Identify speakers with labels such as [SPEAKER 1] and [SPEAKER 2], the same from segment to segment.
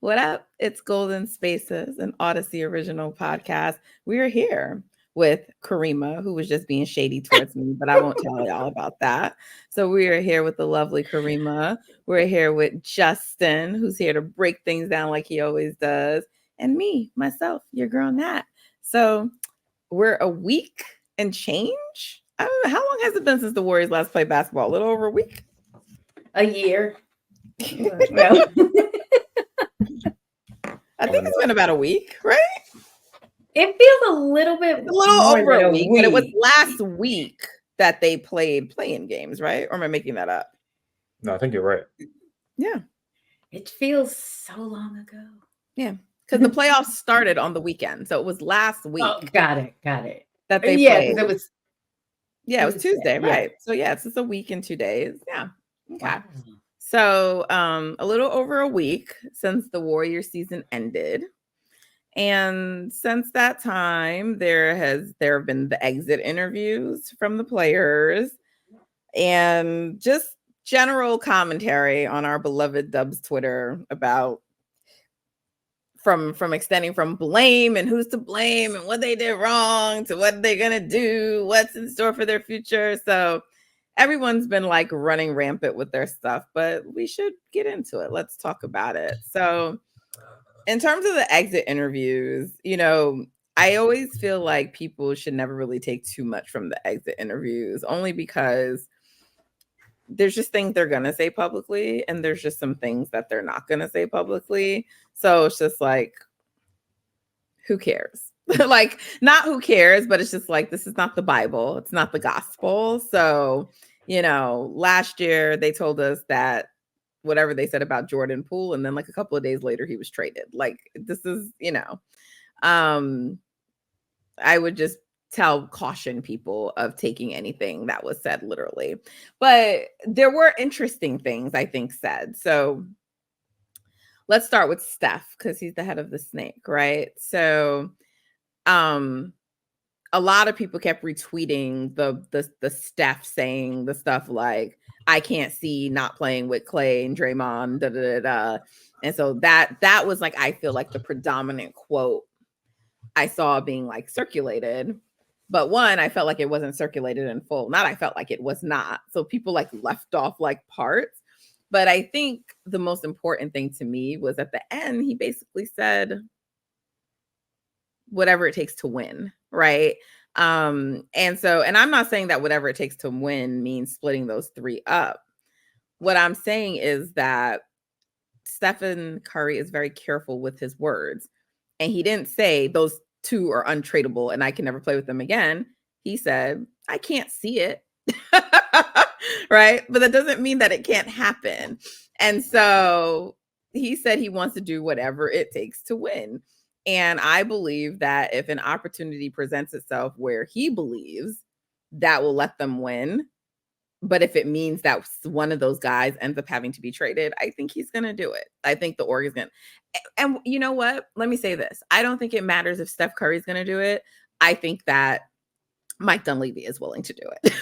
[SPEAKER 1] What up? It's Golden Spaces, an Odyssey original podcast. We are here with Kariemah, who was just being shady towards me, but I won't tell y'all about that. So we are here with the lovely Kariemah. We're here with Justin, who's here to break things down like he always does, and me, myself, your girl Nat. So we're a week and change. I don't know, how long has it been since the Warriors last played basketball? A little over a week.
[SPEAKER 2] A year. Well,
[SPEAKER 1] I think it's been about a week, right?
[SPEAKER 2] it feels a little bit
[SPEAKER 1] A little
[SPEAKER 2] more
[SPEAKER 1] over
[SPEAKER 2] than
[SPEAKER 1] a
[SPEAKER 2] a
[SPEAKER 1] week, but it was
[SPEAKER 2] week.
[SPEAKER 1] last week that they played playing games, right? Or am I making that up?
[SPEAKER 3] No, I think you're right.
[SPEAKER 1] Yeah.
[SPEAKER 2] It feels so long ago.
[SPEAKER 1] Yeah. Because the playoffs started on the weekend. So it was last week
[SPEAKER 2] Oh, got it.
[SPEAKER 1] that they
[SPEAKER 2] Yeah,
[SPEAKER 1] played.
[SPEAKER 2] because it was
[SPEAKER 1] Tuesday,
[SPEAKER 2] yeah.
[SPEAKER 1] right? So yeah, it's just a week and 2 days. Yeah. Okay.
[SPEAKER 2] Wow.
[SPEAKER 1] So a little over a week since the Warrior season ended. And since that time, there have been the exit interviews from the players and just general commentary on our beloved Dubs Twitter about from extending from blame and who's to blame and what they did wrong to what they're gonna do, what's in store for their future. So everyone's been like running rampant with their stuff, but we should get into it. Let's talk about it. So in terms of the exit interviews, I always feel like people should never really take too much from the exit interviews, only because there's just things they're going to say publicly, and there's just some things that they're not going to say publicly. So it's just like, who cares? Like, not who cares, but it's just like, this is not the Bible. It's not the gospel. So, last year they told us that whatever they said about Jordan Poole, and then like a couple of days later he was traded. Like, this is, I would just caution people of taking anything that was said literally. But there were interesting things I think said. So let's start with Steph, because he's the head of the snake, right? So a lot of people kept retweeting the Steph saying the stuff like, I can't see not playing with Klay and Draymond, da da da. And so that was like, I feel like the predominant quote I saw being like circulated. But one, I felt like it wasn't circulated in full. Not I felt like it was not. So people like left off like parts. But I think the most important thing to me was at the end, he basically said, whatever it takes to win, right? And I'm not saying that whatever it takes to win means splitting those three up. What I'm saying is that Stephen Curry is very careful with his words. And he didn't say those two are untradeable and I can never play with them again. He said, I can't see it. Right? But that doesn't mean that it can't happen. And so he said he wants to do whatever it takes to win. And I believe that if an opportunity presents itself where he believes that will let them win, but if it means that one of those guys ends up having to be traded, I think he's going to do it. I think the org is going to. And you know what? Let me say this. I don't think it matters if Steph Curry's going to do it. I think that Mike Dunleavy is willing to do it.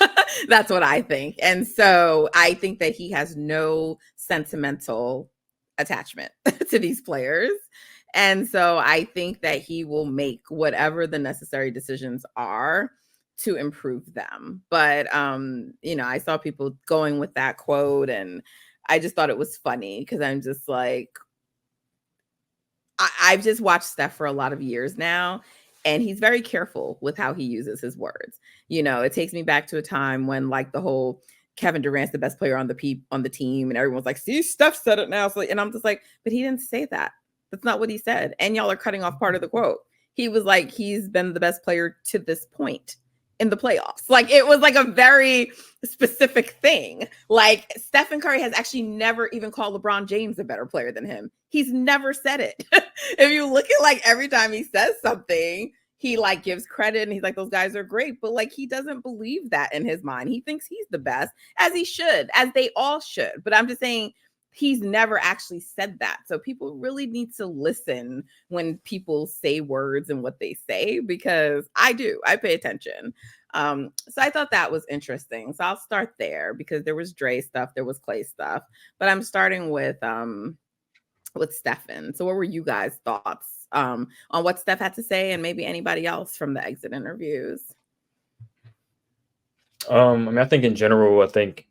[SPEAKER 1] That's what I think. And so I think that he has no sentimental attachment to these players. And so I think that he will make whatever the necessary decisions are to improve them. But I saw people going with that quote, and I just thought it was funny because I'm just like, I've just watched Steph for a lot of years now, and he's very careful with how he uses his words. It takes me back to a time when like the whole Kevin Durant's the best player on the team, and everyone's like, see, Steph said it now. So, and I'm just like, but he didn't say that. That's not what he said. And y'all are cutting off part of the quote. He was like, he's been the best player to this point in the playoffs. Like, it was like a very specific thing. Like, Stephen Curry has actually never even called LeBron James a better player than him. He's never said it. If you look at like every time he says something, he like gives credit and he's like, those guys are great. But like, he doesn't believe that in his mind. He thinks he's the best, as he should, as they all should. But I'm just saying, he's never actually said that. So people really need to listen when people say words and what they say, because I pay attention. So I thought that was interesting. So I'll start there because there was Dre stuff, there was Klay stuff, but I'm starting with with Stephen. So what were you guys' thoughts on what Steph had to say, and maybe anybody else from the exit interviews?
[SPEAKER 3] I think in general, I think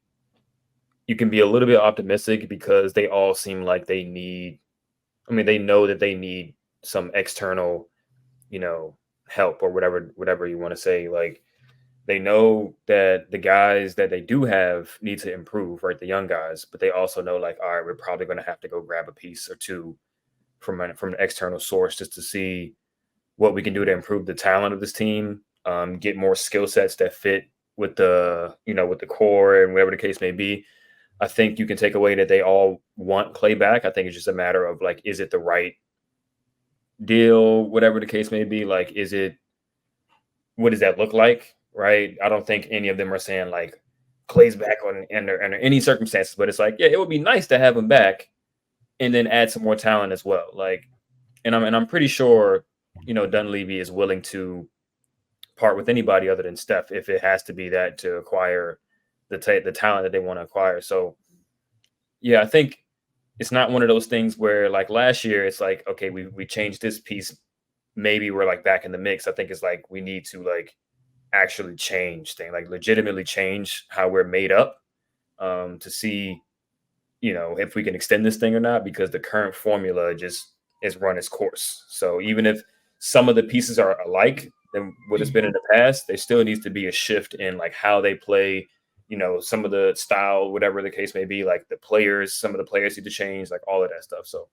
[SPEAKER 3] you can be a little bit optimistic because they all seem like they need, they know that they need some external, help or whatever you want to say. Like, they know that the guys that they do have need to improve, right? The young guys, but they also know, like, all right, we're probably going to have to go grab a piece or two from an external source just to see what we can do to improve the talent of this team, get more skill sets that fit with with the core and whatever the case may be. I think you can take away that they all want Klay back. I think it's just a matter of, like, is it the right deal, whatever the case may be? Like, what does that look like? Right. I don't think any of them are saying, like, Klay's back under any circumstances, but it's like, yeah, it would be nice to have him back and then add some more talent as well. Like, and I'm pretty sure, Dunleavy is willing to part with anybody other than Steph if it has to be that to acquire the talent that they want to acquire. So yeah, I think it's not one of those things where, like, last year it's like, okay, we changed this piece, maybe we're, like, back in the mix. I think it's like we need to, like, actually change things, like legitimately change how we're made up, to see, if we can extend this thing or not, because the current formula just is run its course. So even if some of the pieces are alike than what it's been in the past, there still needs to be a shift in, like, how they play, some of the style, whatever the case may be, like some of the players need to change, like all of that stuff. So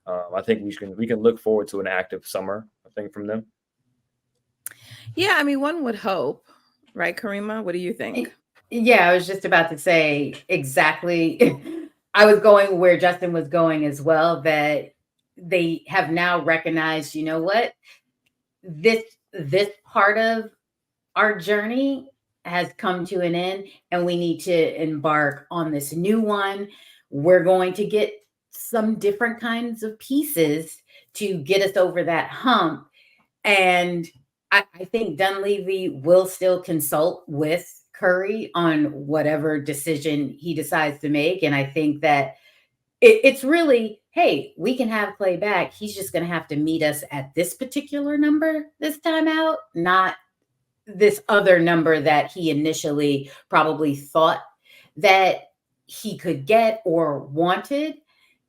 [SPEAKER 3] I think we can look forward to an active summer, I think, from them.
[SPEAKER 1] Yeah, I mean, one would hope, right, Kariemah? What do you think?
[SPEAKER 2] Yeah, I was just about to say exactly. I was going where Justin was going as well, that they have now recognized, you know what, this part of our journey has come to an end, and we need to embark on this new one. We're going to get some different kinds of pieces to get us over that hump. And I think Dunleavy will still consult with Curry on whatever decision he decides to make. And I think that it's really, hey, we can have Klay back. He's just going to have to meet us at this particular number this time out, not this other number that he initially probably thought that he could get or wanted.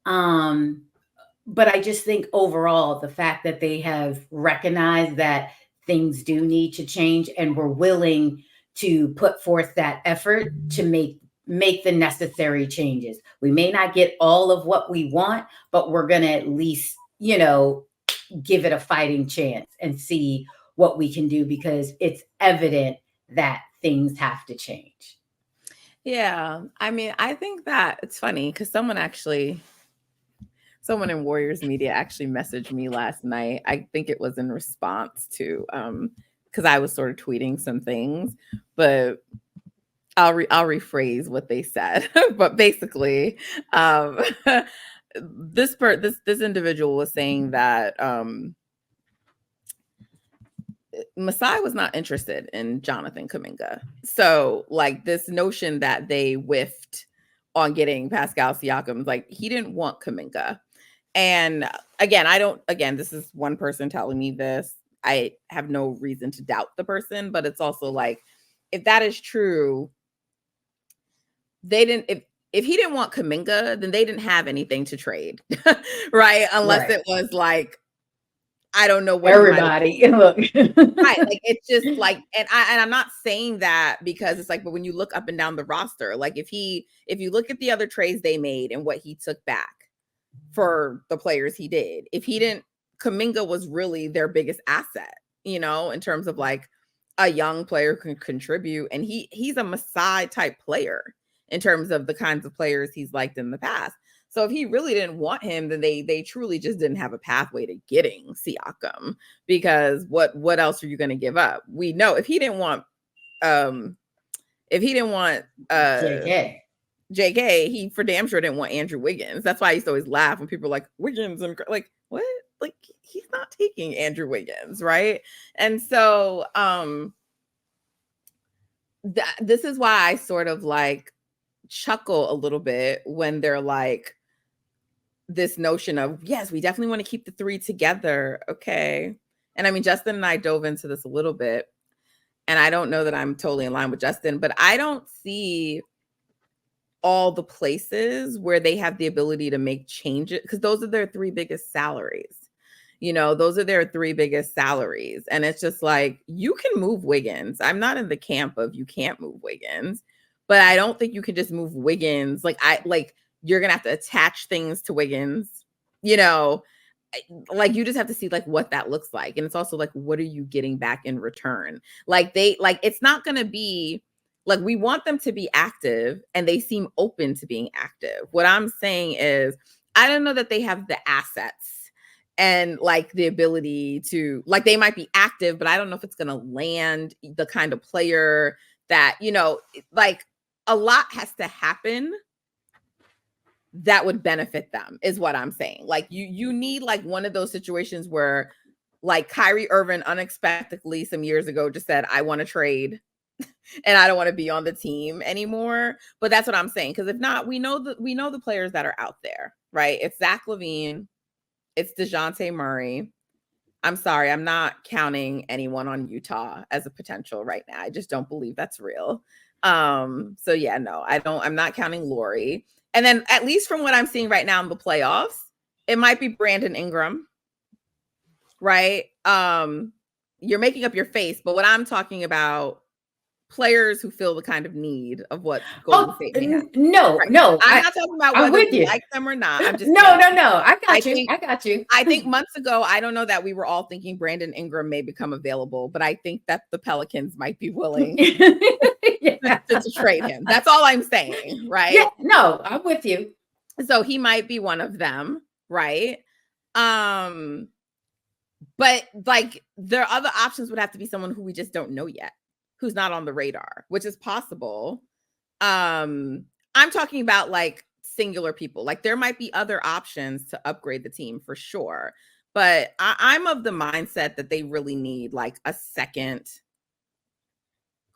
[SPEAKER 2] But I just think overall, the fact that they have recognized that things do need to change and we're willing to put forth that effort to make the necessary changes. We may not get all of what we want, but we're going to at least, give it a fighting chance and see what we can do, because it's evident that things have to change.
[SPEAKER 1] Yeah, I mean, I think that it's funny because someone in Warriors media actually messaged me last night. I think it was in response to because I was sort of tweeting some things, but I'll rephrase what they said. But basically, this individual was saying that Masai was not interested in Jonathan Kuminga. So, like, this notion that they whiffed on getting Pascal Siakam, like, he didn't want Kuminga. And again, this is one person telling me this. I have no reason to doubt the person, but it's also like, if that is true, they didn't, if he didn't want Kuminga, then they didn't have anything to trade, right? Unless it was like, I don't know what
[SPEAKER 2] everybody look.
[SPEAKER 1] Right, like, it's just like, and I'm not saying that because it's like, but when you look up and down the roster, like, if you look at the other trades they made and what he took back for the players he did, Kuminga was really their biggest asset, in terms of, like, a young player who can contribute, and he's a Masai type player in terms of the kinds of players he's liked in the past. So if he really didn't want him, then they truly just didn't have a pathway to getting Siakam, because what else are you going to give up? We know if he didn't want JK, he for damn sure didn't want Andrew Wiggins. That's why I used to always laugh when people are like, Wiggins, and like, what? Like, he's not taking Andrew Wiggins, right? And so this is why I sort of, like, chuckle a little bit when they're like, this notion of, yes, we definitely want to keep the three together. Okay. And I mean, Justin and I dove into this a little bit, and I don't know that I'm totally in line with Justin, but I don't see all the places where they have the ability to make changes, because those are their three biggest salaries. Those are their three biggest salaries. And it's just like, you can move Wiggins. I'm not in the camp of you can't move Wiggins, but I don't think you can just move Wiggins. You're going to have to attach things to Wiggins, like you just have to see like what that looks like. And it's also like, what are you getting back in return? It's not going to be like, we want them to be active, and they seem open to being active. What I'm saying is, I don't know that they have the assets and like the ability to, like, they might be active, but I don't know if it's going to land the kind of player that, like, a lot has to happen that would benefit them, is what I'm saying. Like, you need like one of those situations where like Kyrie Irving unexpectedly some years ago just said, I want to trade and I don't want to be on the team anymore. But that's what I'm saying. Because if not, we know the players that are out there, right? It's Zach LaVine, it's DeJounte Murray. I'm sorry, I'm not counting anyone on Utah as a potential right now. I just don't believe that's real. So yeah, no, I'm not counting Laurie. And then, at least from what I'm seeing right now in the playoffs, it might be Brandon Ingram, right? You're making up your face, but what I'm talking about, players who feel the kind of need of what Golden State may have.
[SPEAKER 2] No,
[SPEAKER 1] right.
[SPEAKER 2] no.
[SPEAKER 1] I'm not talking about whether we like them or not. I'm just
[SPEAKER 2] no.
[SPEAKER 1] I
[SPEAKER 2] got you.
[SPEAKER 1] I think months ago, I don't know that we were all thinking Brandon Ingram may become available, but I think that the Pelicans might be willing to trade him. That's all I'm saying, right?
[SPEAKER 2] Yeah, no, I'm with you.
[SPEAKER 1] So he might be one of them, right? But like, their other options would have to be someone who we just don't know yet, who's not on the radar, which is possible. I'm talking about like singular people. Like, there might be other options to upgrade the team for sure. But I'm of the mindset that they really need like a second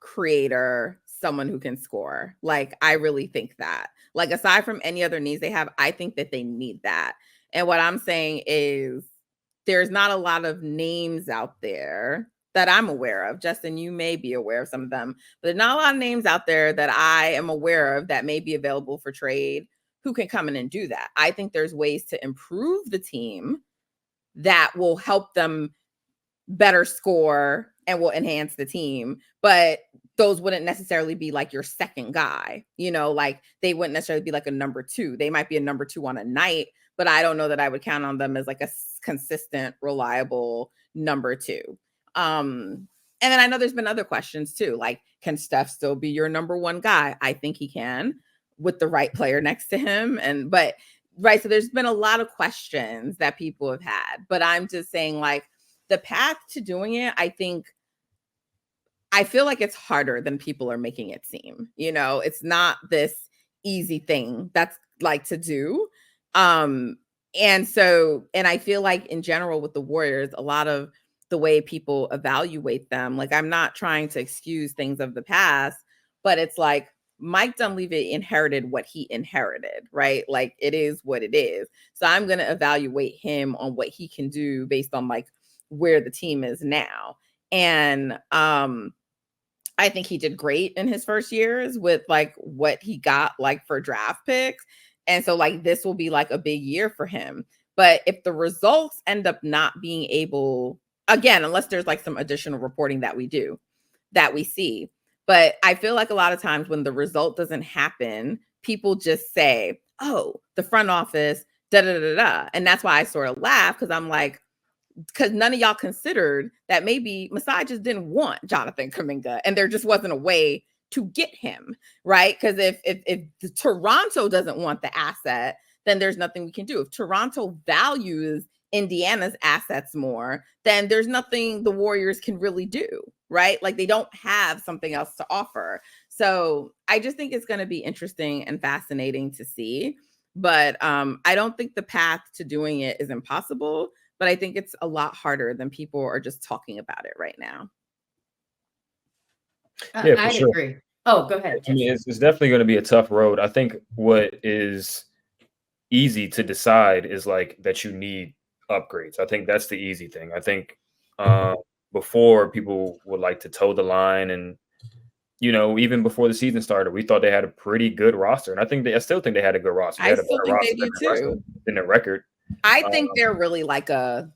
[SPEAKER 1] creator, someone who can score. Like, I really think that, like, aside from any other needs they have, I think that they need that. And what I'm saying is, there's not a lot of names out there that I'm aware of. Justin, you may be aware of some of them, but there's not a lot of names out there that I am aware of that may be available for trade who can come in and do that. I think there's ways to improve the team that will help them better score and will enhance the team, but those wouldn't necessarily be like your second guy, like they wouldn't necessarily be like a number two. They might be a number two on a night, but I don't know that I would count on them as like a consistent, reliable number two. And then I know there's been other questions too, like, can Steph still be your number one guy? I think he can, with the right player next to him. So there's been a lot of questions that people have had, but I'm just saying, like, the path to doing it, I feel like it's harder than people are making it seem. It's not this easy thing that's like to do. And I feel like in general with the Warriors, a lot of the way people evaluate them, like, I'm not trying to excuse things of the past, but it's like Mike Dunleavy inherited what he inherited, right? Like, it is what it is. So I'm going to evaluate him on what he can do based on like where the team is now. And I think he did great in his first years with like what he got like for draft picks. And so like this will be like a big year for him. But if the results end up not being able, again, unless there's like some additional reporting that we see. But I feel like a lot of times when the result doesn't happen, people just say, oh, the front office, da da da da. And that's why I sort of laugh, because I'm like, because none of y'all considered that maybe Masai just didn't want Jonathan Kuminga and there just wasn't a way to get him, right? Because if Toronto doesn't want the asset, then there's nothing we can do. If Toronto values Indiana's assets more, then there's nothing the Warriors can really do, right? Like, they don't have something else to offer. So I just think it's going to be interesting and fascinating to see. But I don't think the path to doing it is impossible. But I think it's a lot harder than people are just talking about it right now.
[SPEAKER 3] Yeah,
[SPEAKER 2] I
[SPEAKER 3] sure.
[SPEAKER 2] agree. Oh, go ahead.
[SPEAKER 3] I mean, it's definitely going to be a tough road. I think what is, easy to decide is like that you need upgrades. I think that's the easy thing. I think before people would like to toe the line, and even before the season started, we thought they had a pretty good roster, and I still think they had a good roster. They
[SPEAKER 1] I
[SPEAKER 3] had a
[SPEAKER 1] still
[SPEAKER 3] better
[SPEAKER 1] think
[SPEAKER 3] roster
[SPEAKER 1] they do too.
[SPEAKER 3] than their record.
[SPEAKER 1] I think they're really like a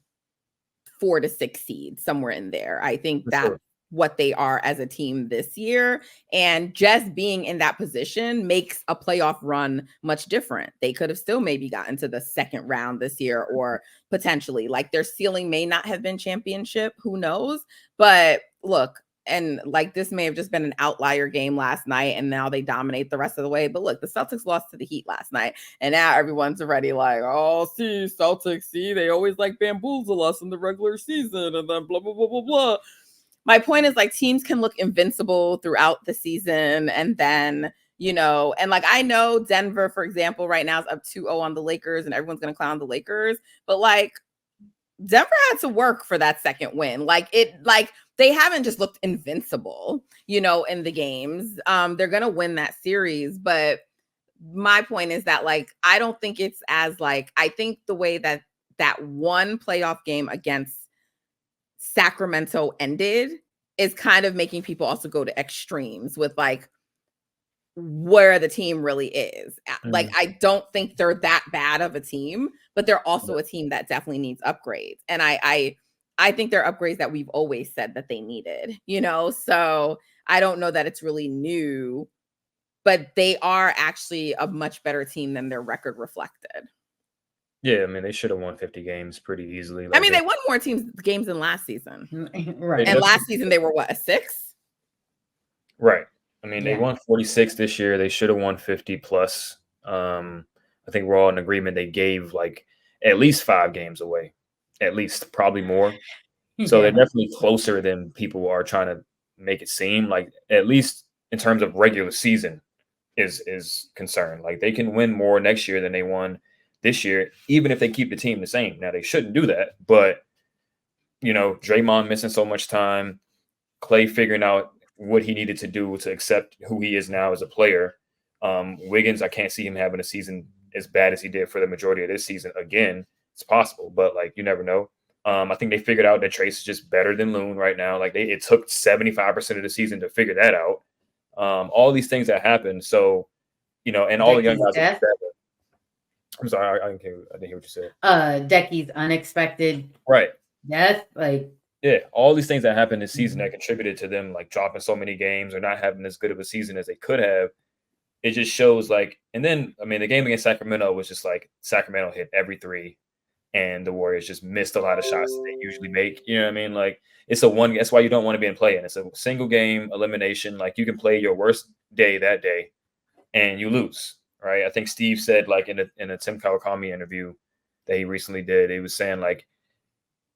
[SPEAKER 1] 4 to 6 seed, somewhere in there. I think that's what they are as a team this year. And just being in that position makes a playoff run much different. They could have still maybe gotten to the second round this year, or potentially, like, their ceiling may not have been championship. Who knows? But look, and like, this may have just been an outlier game last night, and now they dominate the rest of the way. But look, the Celtics lost to the Heat last night, and now everyone's already like, oh, see, Celtics, see, they always like bamboozle us in the regular season, and then blah, blah, blah, blah, blah. My point is, like, teams can look invincible throughout the season, and then, and like, I know Denver, for example, right now is up 2-0 on the Lakers, and everyone's going to clown the Lakers, but like, Denver had to work for that second win. They haven't just looked invincible, in the games. They're going to win that series. But my point is that, like, I don't think it's as like, I think the way that one playoff game against Sacramento ended is kind of making people also go to extremes with like where the team really is. Like, I don't think they're that bad of a team, but they're also a team that definitely needs upgrades. And I think they're upgrades that we've always said that they needed, so I don't know that it's really new, but they are actually a much better team than their record reflected.
[SPEAKER 3] Yeah, I mean, they should have won 50 games pretty easily.
[SPEAKER 1] Like, I mean, they won more games than last season.
[SPEAKER 2] Right.
[SPEAKER 1] And last season they were what, a 6?
[SPEAKER 3] Right. I mean, they won 46 this year. They should have won 50 plus. I think we're all in agreement they gave like at least 5 games away. At least, probably more. So they're definitely closer than people are trying to make it seem. Like, at least in terms of regular season is concerned. Like, they can win more next year than they won this year, even if they keep the team the same. Now, they shouldn't do that, but Draymond missing so much time, Klay figuring out what he needed to do to accept who he is now as a player. Wiggins, I can't see him having a season as bad as he did for the majority of this season again. It's possible, but like, you never know. I think they figured out that Trace is just better than Loon right now. Like, it took 75% of the season to figure that out. All these things that happened. So, and all the young guys are better. I'm sorry, I didn't hear what you said.
[SPEAKER 2] Decky's unexpected.
[SPEAKER 3] Right.
[SPEAKER 2] Death, like.
[SPEAKER 3] Yeah, all these things that happened this season that contributed to them like dropping so many games or not having as good of a season as they could have. It just shows like, and then, I mean, the game against Sacramento was just like Sacramento hit every 3 and the Warriors just missed a lot of shots that they usually make. You know what I mean? Like, it's that's why you don't want to be in play. And it's a single game elimination. Like, you can play your worst day that day and you lose. Right. I think Steve said, like, in a Tim Kawakami interview that he recently did, he was saying, like,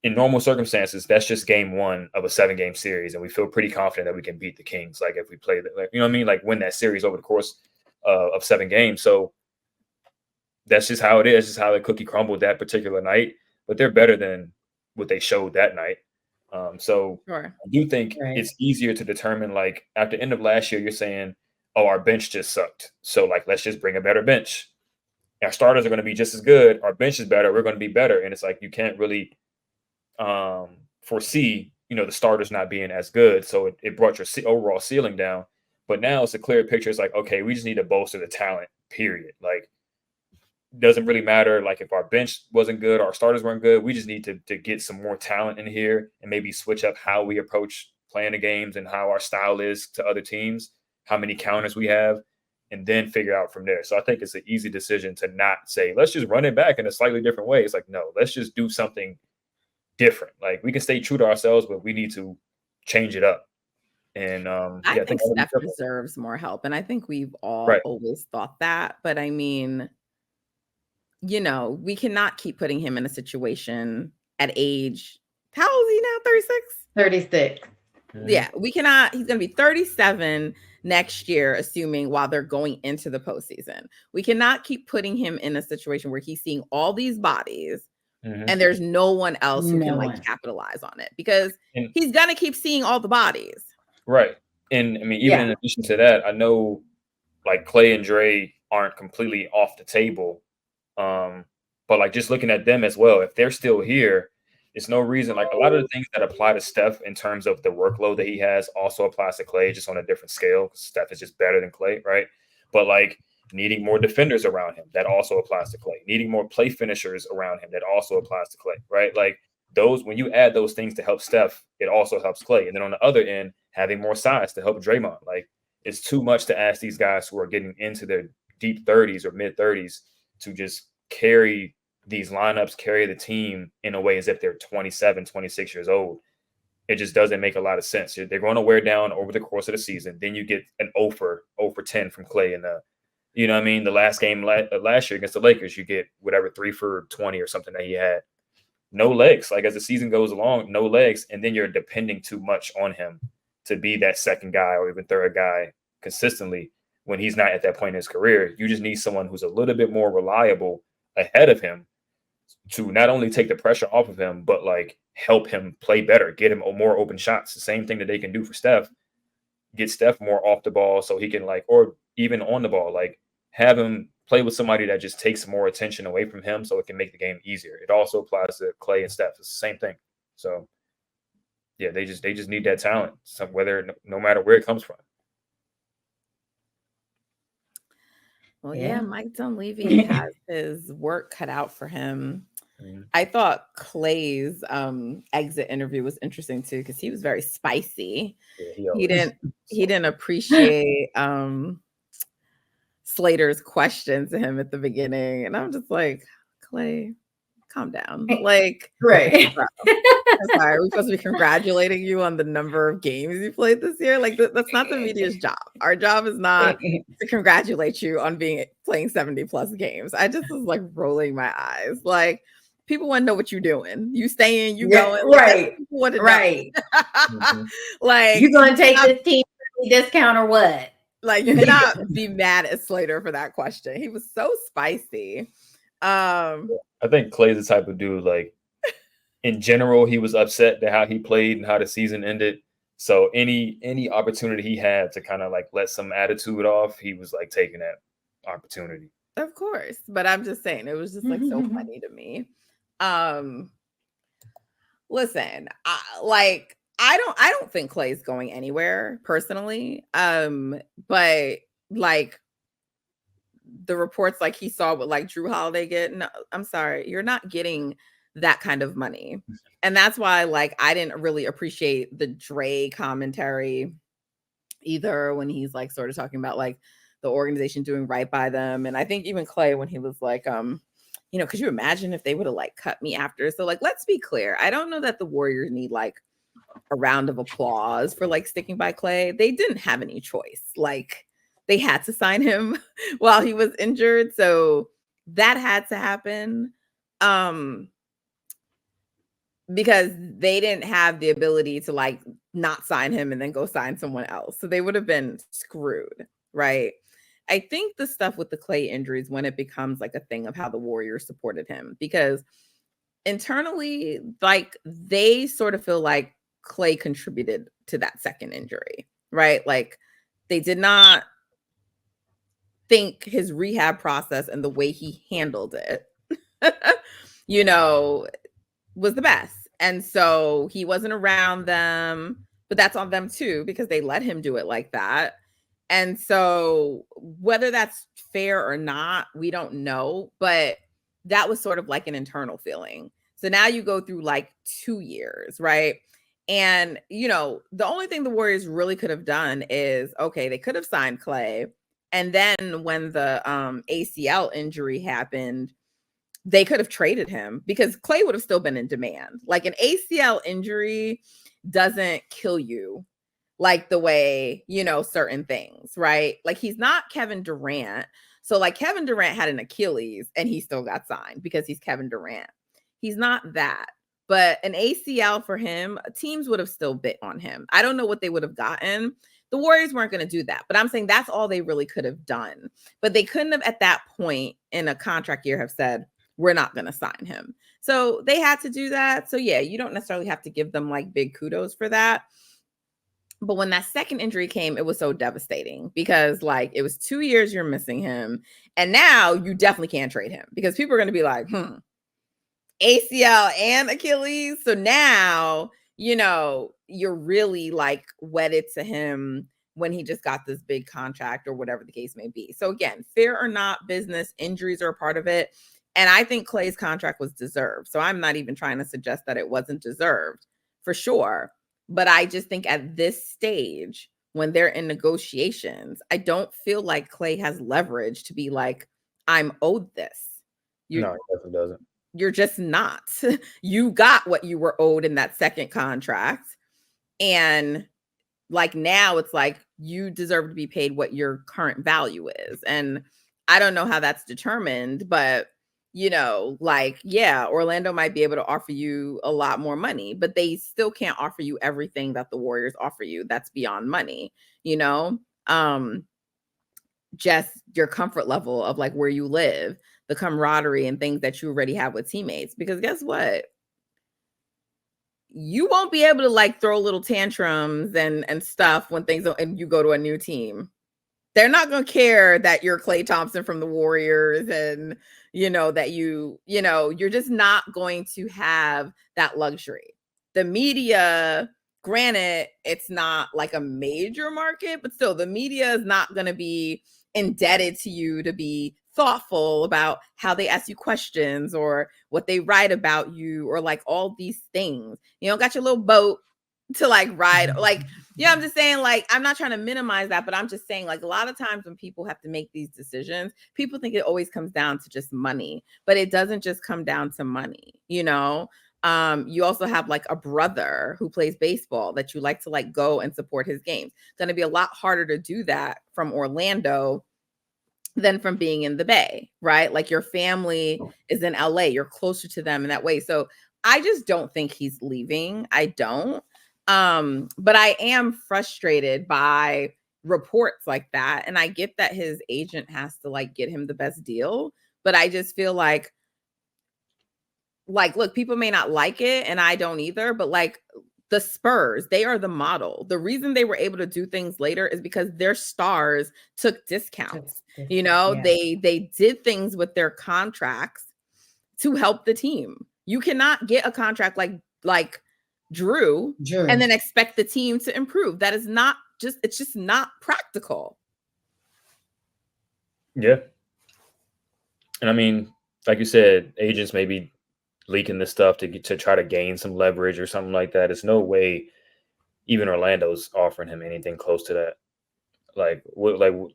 [SPEAKER 3] in normal circumstances, that's just game 1 of a 7-game series, and we feel pretty confident that we can beat the Kings. Like, if we play that, like, you know what I mean, like, win that series over the course of 7 games. So that's just how it is. Just how the cookie crumbled that particular night. But they're better than what they showed that night. So
[SPEAKER 1] Sure.
[SPEAKER 3] I do think it's easier to determine. Like, at the end of last year, you're saying, "Oh, our bench just sucked. So like, let's just bring a better bench. Our starters are going to be just as good. Our bench is better. We're going to be better." And it's like, you can't really foresee, the starters not being as good. So it brought your overall ceiling down. But now it's a clear picture. It's like, okay, we just need to bolster the talent, period. Like, doesn't really matter. Like, if our bench wasn't good, our starters weren't good, we just need to get some more talent in here and maybe switch up how we approach playing the games and how our style is to other teams, how many counters we have, and then figure out from there. So I think it's an easy decision to not say, let's just run it back in a slightly different way. It's like, no, let's just do something different. Like, we can stay true to ourselves, but we need to change it up. And
[SPEAKER 1] I think Steph deserves more help. And I think we've all always thought that. But I mean, we cannot keep putting him in a situation at age, how old is he now? 36?
[SPEAKER 2] 36.
[SPEAKER 1] Yeah, we cannot. He's going to be 37 next year, assuming, while they're going into the postseason. We cannot keep putting him in a situation where he's seeing all these bodies and there's no one else who can capitalize on it, because he's going to keep seeing all the bodies.
[SPEAKER 3] Right. And I mean, even in addition to that, I know like Klay and Dre aren't completely off the table. But like just looking at them as well, if they're still here, it's no reason. Like a lot of the things that apply to Steph in terms of the workload that he has also applies to Klay, just on a different scale. 'Cause Steph is just better than Klay, right? But like needing more defenders around him, that also applies to Klay. Needing more play finishers around him, that also applies to Klay, right? Like those, when you add those things to help Steph, it also helps Klay. And then on the other end, having more size to help Draymond. Like it's too much to ask these guys who are getting into their deep 30s or mid 30s to just carry these lineups, carry the team in a way as if they're 27, 26 years old. It just doesn't make a lot of sense. They're going to wear down over the course of the season. Then you get an 0 for 10 from Klay in the, you know what I mean? The last game last year against the Lakers, you get whatever 3 for 20 or something that he had. No legs. Like as the season goes along, no legs. And then you're depending too much on him to be that second guy or even third guy consistently when he's not at that point in his career. You just need someone who's a little bit more reliable ahead of him to not only take the pressure off of him, but like help him play better, get him more open shots. The same thing that they can do for Steph, get Steph more off the ball so he can like, or even on the ball, like have him play with somebody that just takes more attention away from him so it can make the game easier. It also applies to Klay and Steph. It's the same thing. So yeah, they just need that talent, no matter where it comes from.
[SPEAKER 1] Well, yeah, Mike Dunleavy has his work cut out for him. I thought Klay's exit interview was interesting too because he was very spicy. Yeah, he didn't appreciate Slater's questions to him at the beginning, and I'm just like, Klay, calm down. Like,
[SPEAKER 2] right.
[SPEAKER 1] I'm sorry, we're supposed to be congratulating you on the number of games you played this year. Like, that's not the media's job. Our job is not to congratulate you on playing 70 plus games. I just was like rolling my eyes. Like, people want to know what you're doing. You staying, you going.
[SPEAKER 2] Right.
[SPEAKER 1] Like,
[SPEAKER 2] right.
[SPEAKER 1] Like,
[SPEAKER 2] you going to take this team discount or what?
[SPEAKER 1] Like, you cannot be mad at Slater for that question. He was so spicy.
[SPEAKER 3] I think Klay's the type of dude, like, in general, he was upset at how he played and how the season ended. So any opportunity he had to kind of like let some attitude off, he was like taking that opportunity.
[SPEAKER 1] Of course. But I'm just saying, it was just like so funny to me. Listen, I don't think Klay's going anywhere personally. But like the reports like he saw what like Drew Holiday get, no, I'm sorry, you're not getting that kind of money. And that's why like I didn't really appreciate the Dre commentary either when he's like sort of talking about like the organization doing right by them. And I think even Klay when he was like could you imagine if they would have like cut me after? So like let's be clear. I don't know that the Warriors need like a round of applause for like sticking by Klay. They didn't have any choice. Like they had to sign him while he was injured. So that had to happen. Because they didn't have the ability to like not sign him and then go sign someone else. So they would have been screwed, right? I think the stuff with the Klay injuries when it becomes like a thing of how the Warriors supported him, because internally, like they sort of feel like Klay contributed to that second injury, right? Like they did not think his rehab process and the way he handled it, was the best. And so he wasn't around them, but that's on them too, because they let him do it like that. And so whether that's fair or not, we don't know, but that was sort of like an internal feeling. So now you go through like 2 years, right? And, the only thing the Warriors really could have done is, okay, they could have signed Klay. And then when the ACL injury happened, they could have traded him because Klay would have still been in demand. Like an ACL injury doesn't kill you like the way, certain things, right? Like he's not Kevin Durant. So like Kevin Durant had an Achilles and he still got signed because he's Kevin Durant. He's not that. But an ACL for him, teams would have still bit on him. I don't know what they would have gotten. The Warriors weren't going to do that. But I'm saying that's all they really could have done. But they couldn't have at that point in a contract year have said, we're not going to sign him. So they had to do that. So yeah, you don't necessarily have to give them like big kudos for that. But when that second injury came, it was so devastating because like it was 2 years you're missing him. And now you definitely can't trade him because people are going to be like, ACL and Achilles. So now, you're really like wedded to him when he just got this big contract or whatever the case may be. So again, fair or not business, injuries are a part of it. And I think Klay's contract was deserved. So I'm not even trying to suggest that it wasn't deserved for sure. But I just think at this stage, when they're in negotiations, I don't feel like Klay has leverage to be like, I'm owed this.
[SPEAKER 3] No, it definitely doesn't.
[SPEAKER 1] You're just not. You got what you were owed in that second contract. And like now it's like you deserve to be paid what your current value is. And I don't know how that's determined, but Orlando might be able to offer you a lot more money, but they still can't offer you everything that the Warriors offer you. That's beyond money, just your comfort level of like where you live, the camaraderie and things that you already have with teammates. Because guess what? You won't be able to like throw little tantrums and stuff when things and you go to a new team. They're not going to care that you're Klay Thompson from the Warriors and that you're just not going to have that luxury. The media, granted, it's not like a major market, but still the media is not going to be indebted to you to be thoughtful about how they ask you questions or what they write about you or like all these things. You don't got your little boat to like ride, like, I'm just saying, like, I'm not trying to minimize that, but I'm just saying, like, a lot of times when people have to make these decisions, people think it always comes down to just money, but it doesn't just come down to money. You also have like a brother who plays baseball that you like to like go and support his games. It's going to be a lot harder to do that from Orlando than from being in the Bay, right? Like your family is in LA, you're closer to them in that way. So I just don't think he's leaving. I don't. But I am frustrated by reports like that. And I get that his agent has to like get him the best deal, but I just feel like, look, people may not like it and I don't either, but like the Spurs, they are the model. The reason they were able to do things later is because their stars took discounts. They did things with their contracts to help the team. You cannot get a contract like Drew and then expect the team to improve. That is not it's just not practical.
[SPEAKER 3] Yeah. And I mean, like you said, agents may be leaking this stuff to try to gain some leverage or something like that. It's no way even Orlando's offering him anything close to that. Like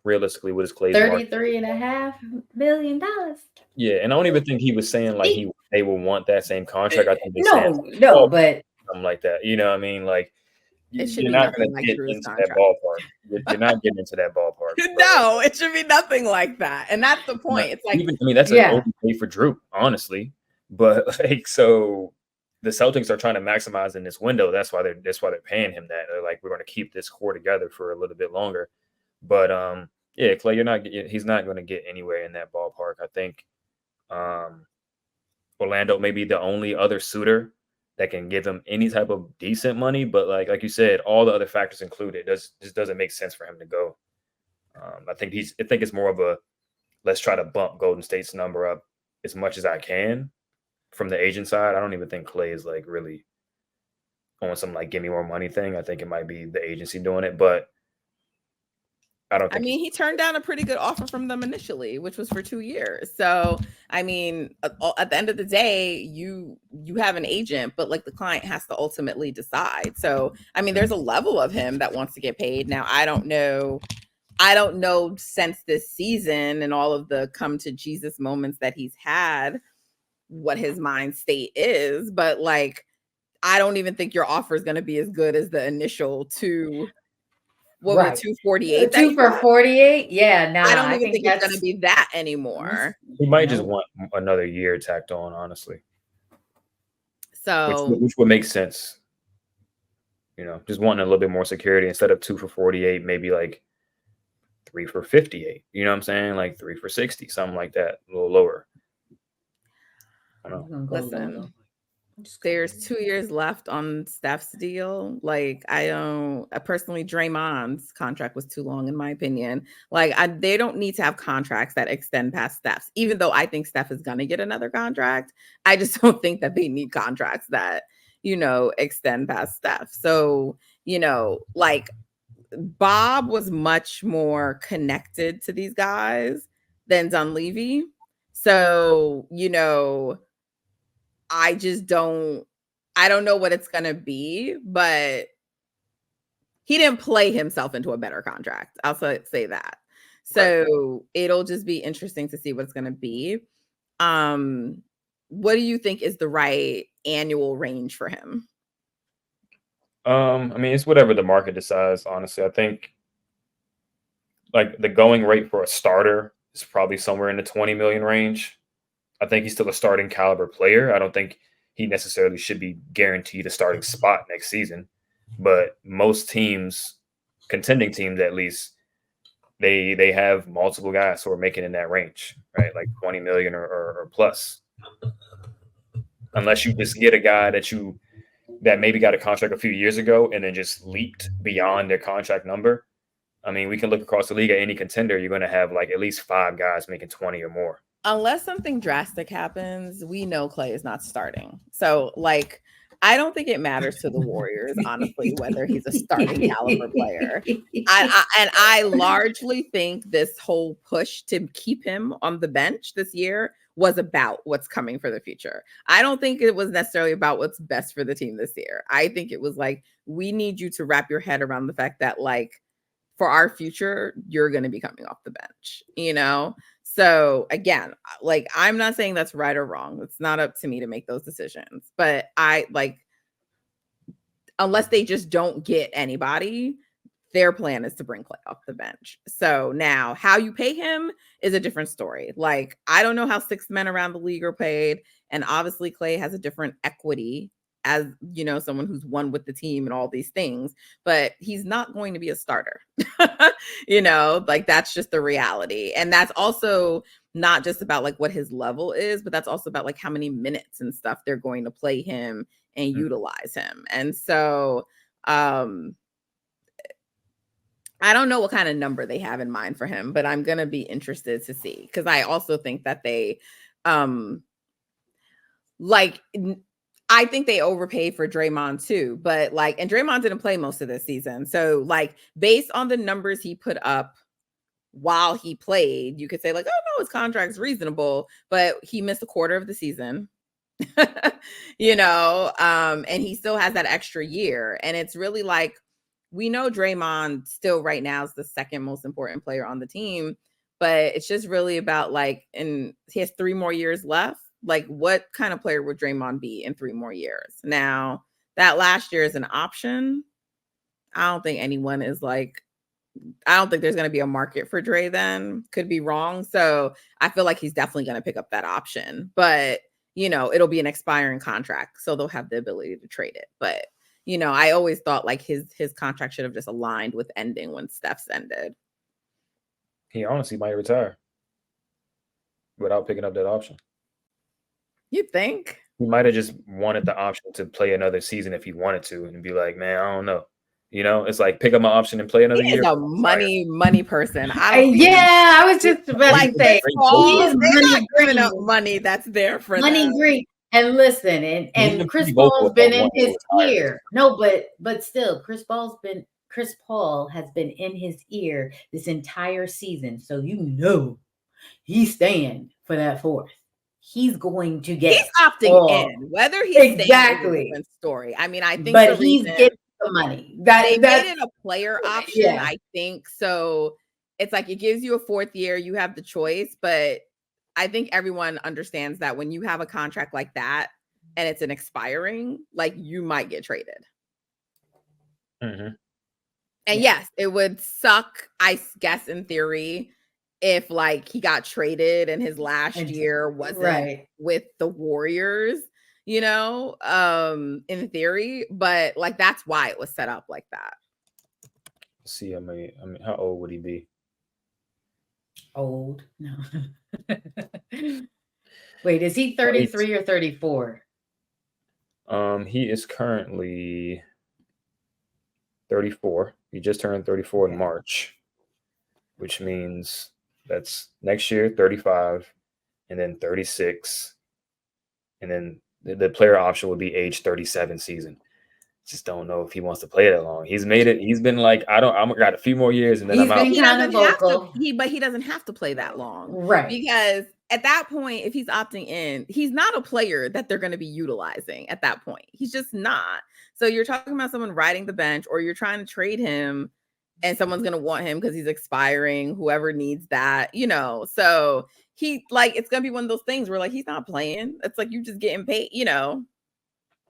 [SPEAKER 3] realistically, what is Klay's
[SPEAKER 2] $33.5 million?
[SPEAKER 3] Yeah, and I don't even think he was saying like they will want that same contract. I think
[SPEAKER 2] but
[SPEAKER 3] something like that. You know what I mean? Like you're
[SPEAKER 1] not
[SPEAKER 3] going to get into that ballpark. You're not getting into that ballpark.
[SPEAKER 1] No, it should be nothing like that. And that's the point. It's like
[SPEAKER 3] that's an okay for Drew, honestly. But like, so the Celtics are trying to maximize in this window. That's why they're paying him that. They're like, we're going to keep this core together for a little bit longer. But Klay, he's not going to get anywhere in that ballpark. I think Orlando may be the only other suitor that can give him any type of decent money. But like you said, all the other factors included, just doesn't make sense for him to go. I think it's more of a let's try to bump Golden State's number up as much as I can from the agent side. I don't even think Klay is like really on some like give me more money thing. I think it might be the agency doing it, but I don't think.
[SPEAKER 1] I mean, he turned down a pretty good offer from them initially, which was for 2 years. So, I mean, at the end of the day, you have an agent, but like the client has to ultimately decide. So, I mean, there's a level of him that wants to get paid. Now, I don't know since this season and all of the come to Jesus moments that he's had, what his mind state is, but like, I don't even think your offer is going to be as good as the initial two. What was it, 248?
[SPEAKER 2] 2 for 48? Yeah, no,
[SPEAKER 1] I don't even think it's going to be that anymore.
[SPEAKER 3] He might just want another year tacked on, honestly.
[SPEAKER 1] So,
[SPEAKER 3] which would make sense. Just wanting a little bit more security instead of 2 for 48, maybe like 3 for 58. You know what I'm saying? Like 3 for 60, something like that, a little lower. I don't know.
[SPEAKER 1] Listen, There's 2 years left on Steph's deal. Like, I don't personally, Draymond's contract was too long, in my opinion. Like, they don't need to have contracts that extend past Steph's, even though I think Steph is going to get another contract. I just don't think that they need contracts that, extend past Steph. So, like, Bob was much more connected to these guys than Dunleavy. So, I don't know what it's going to be, but he didn't play himself into a better contract. I'll say that. So it'll just be interesting to see what it's going to be. What do you think is the right annual range for him?
[SPEAKER 3] I mean, it's whatever the market decides, honestly. I think like the going rate for a starter is probably somewhere in the 20 million range. I think he's still a starting caliber player. I don't think he necessarily should be guaranteed a starting spot next season. But most teams, contending teams at least, they have multiple guys who are making in that range, right? Like 20 million or plus. Unless you just get a guy that maybe got a contract a few years ago and then just leaped beyond their contract number. I mean, we can look across the league at any contender. You're going to have like at least 5 guys making 20 or more.
[SPEAKER 1] Unless something drastic happens, we know Klay is not starting. So, like, I don't think it matters to the Warriors, honestly, whether he's a starting caliber player. I largely think this whole push to keep him on the bench this year was about what's coming for the future. I don't think it was necessarily about what's best for the team this year. I think it was like, we need you to wrap your head around the fact that, like, for our future, you're going to be coming off the bench, So again, like, I'm not saying that's right or wrong. It's not up to me to make those decisions, but unless they just don't get anybody, their plan is to bring Klay off the bench. So now how you pay him is a different story. Like, I don't know how 6 men around the league are paid. And obviously Klay has a different equity as, someone who's won with the team and all these things, but he's not going to be a starter. Like, that's just the reality. And that's also not just about like what his level is, but that's also about like how many minutes and stuff they're going to play him and utilize him. And so, I don't know what kind of number they have in mind for him, but I'm going to be interested to see, because I also think that they, I think they overpaid for Draymond too, but and Draymond didn't play most of this season. So like, based on the numbers he put up while he played, you could say like, oh no, his contract's reasonable, but he missed a quarter of the season, and he still has that extra year. And it's really like, we know Draymond still right now is the second most important player on the team, but it's just really about and he has 3 more years left. Like, what kind of player would Draymond be in 3 more years? Now, that last year is an option. I don't think anyone is I don't think there's going to be a market for Dre then. Could be wrong. So I feel like he's definitely going to pick up that option. But, it'll be an expiring contract, so they'll have the ability to trade it. But, I always thought like his contract should have just aligned with ending when Steph's ended.
[SPEAKER 3] He honestly might retire without picking up that option.
[SPEAKER 1] You think?
[SPEAKER 3] He might have just wanted the option to play another season if he wanted to, and be like, man, I don't know. It's like, pick up my option and play another year.
[SPEAKER 1] He's a money person.
[SPEAKER 2] I was just about to say, he is
[SPEAKER 1] money that's there for
[SPEAKER 2] money great. And listen, and Chris Paul's been in his ear. No, but still, Chris Paul has been in his ear this entire season. So he's staying for that 4th. He's going to get.
[SPEAKER 1] He's opting in. Whether he's exactly a different story. I mean, I think,
[SPEAKER 2] but he's getting the money.
[SPEAKER 1] They made it a player option. I think so. It's like, it gives you a 4th year. You have the choice, but I think everyone understands that when you have a contract like that and it's an expiring, like, you might get traded.
[SPEAKER 3] Mm-hmm.
[SPEAKER 1] And yes, it would suck, I guess, in theory, if he got traded and his last year wasn't with the Warriors, in theory, but that's why it was set up like that.
[SPEAKER 3] See, I mean, how old would he be?
[SPEAKER 2] Old? No. Wait, is he 33 or 34?
[SPEAKER 3] He is currently 34. He just turned 34 in March, which means that's next year 35, and then 36, and then the player option would be age 37 season. Just don't know if he wants to play that long. He's made it. He's been like, I'm got a few more years, and then
[SPEAKER 2] He's
[SPEAKER 3] I'm out.
[SPEAKER 2] been kind of vocal.
[SPEAKER 1] But he doesn't have to play that long,
[SPEAKER 2] right?
[SPEAKER 1] Because at that point, if he's opting in, he's not a player that they're going to be utilizing at that point. He's just not. So you're talking about someone riding the bench, or you're trying to trade him, and someone's going to want him because he's expiring. Whoever needs that, So he it's going to be one of those things where he's not playing. It's like you just getting paid,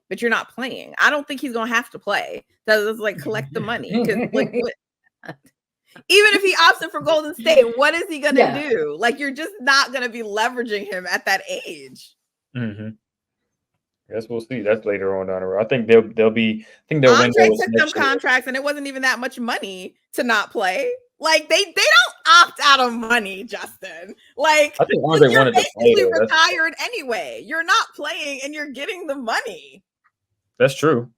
[SPEAKER 1] but you're not playing. I don't think he's gonna have to play. That's collect the money. Even if he opts in for Golden State, what is he gonna do? You're just not gonna be leveraging him at that age.
[SPEAKER 3] Mm-hmm. Guess we'll see. That's later on down the road. I think they'll be. I think they'll win.
[SPEAKER 1] Andre took some contracts, and it wasn't even that much money to not play. They don't opt out of money, Justin. I think Andre wanted to play. You're basically retired anyway. You're not playing, and you're getting the money.
[SPEAKER 3] That's true.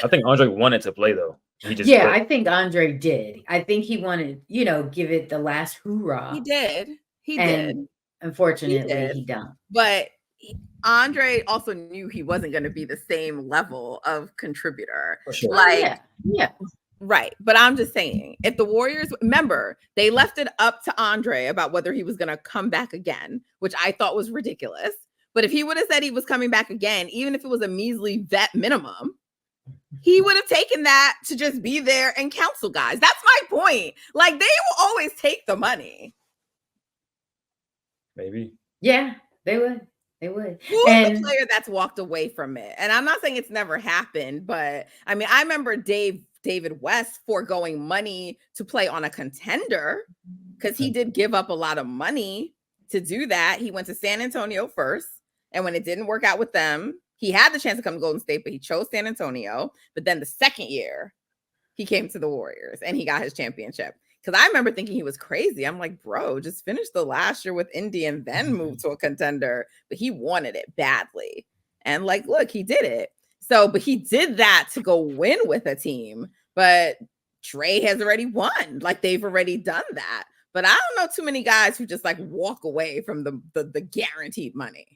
[SPEAKER 3] I think Andre wanted to play though. He just
[SPEAKER 2] I think Andre did. I think he wanted, give it the last hoorah.
[SPEAKER 1] He did. He did.
[SPEAKER 2] Unfortunately, he don't.
[SPEAKER 1] But Andre also knew he wasn't going to be the same level of contributor.
[SPEAKER 3] For sure.
[SPEAKER 2] Yeah.
[SPEAKER 1] Right. But I'm just saying, if the Warriors, remember, they left it up to Andre about whether he was going to come back again, which I thought was ridiculous. But if he would have said he was coming back again, even if it was a measly vet minimum, he would have taken that to just be there and counsel guys. That's my point. They will always take the money.
[SPEAKER 3] Maybe.
[SPEAKER 2] Yeah, they would. They would.
[SPEAKER 1] Who's the player that's walked away from it? And I'm not saying it's never happened, but I mean, I remember David West foregoing money to play on a contender because he did give up a lot of money to do that. He went to San Antonio first. And when it didn't work out with them, he had the chance to come to Golden State, but he chose San Antonio. But then the second year, he came to the Warriors and he got his championship. Because I remember thinking he was crazy. I'm like, bro, just finish the last year with Indy and then move to a contender. But he wanted it badly. And look, he did it. So, but he did that to go win with a team. But Trey has already won. They've already done that. But I don't know too many guys who just walk away from the guaranteed money.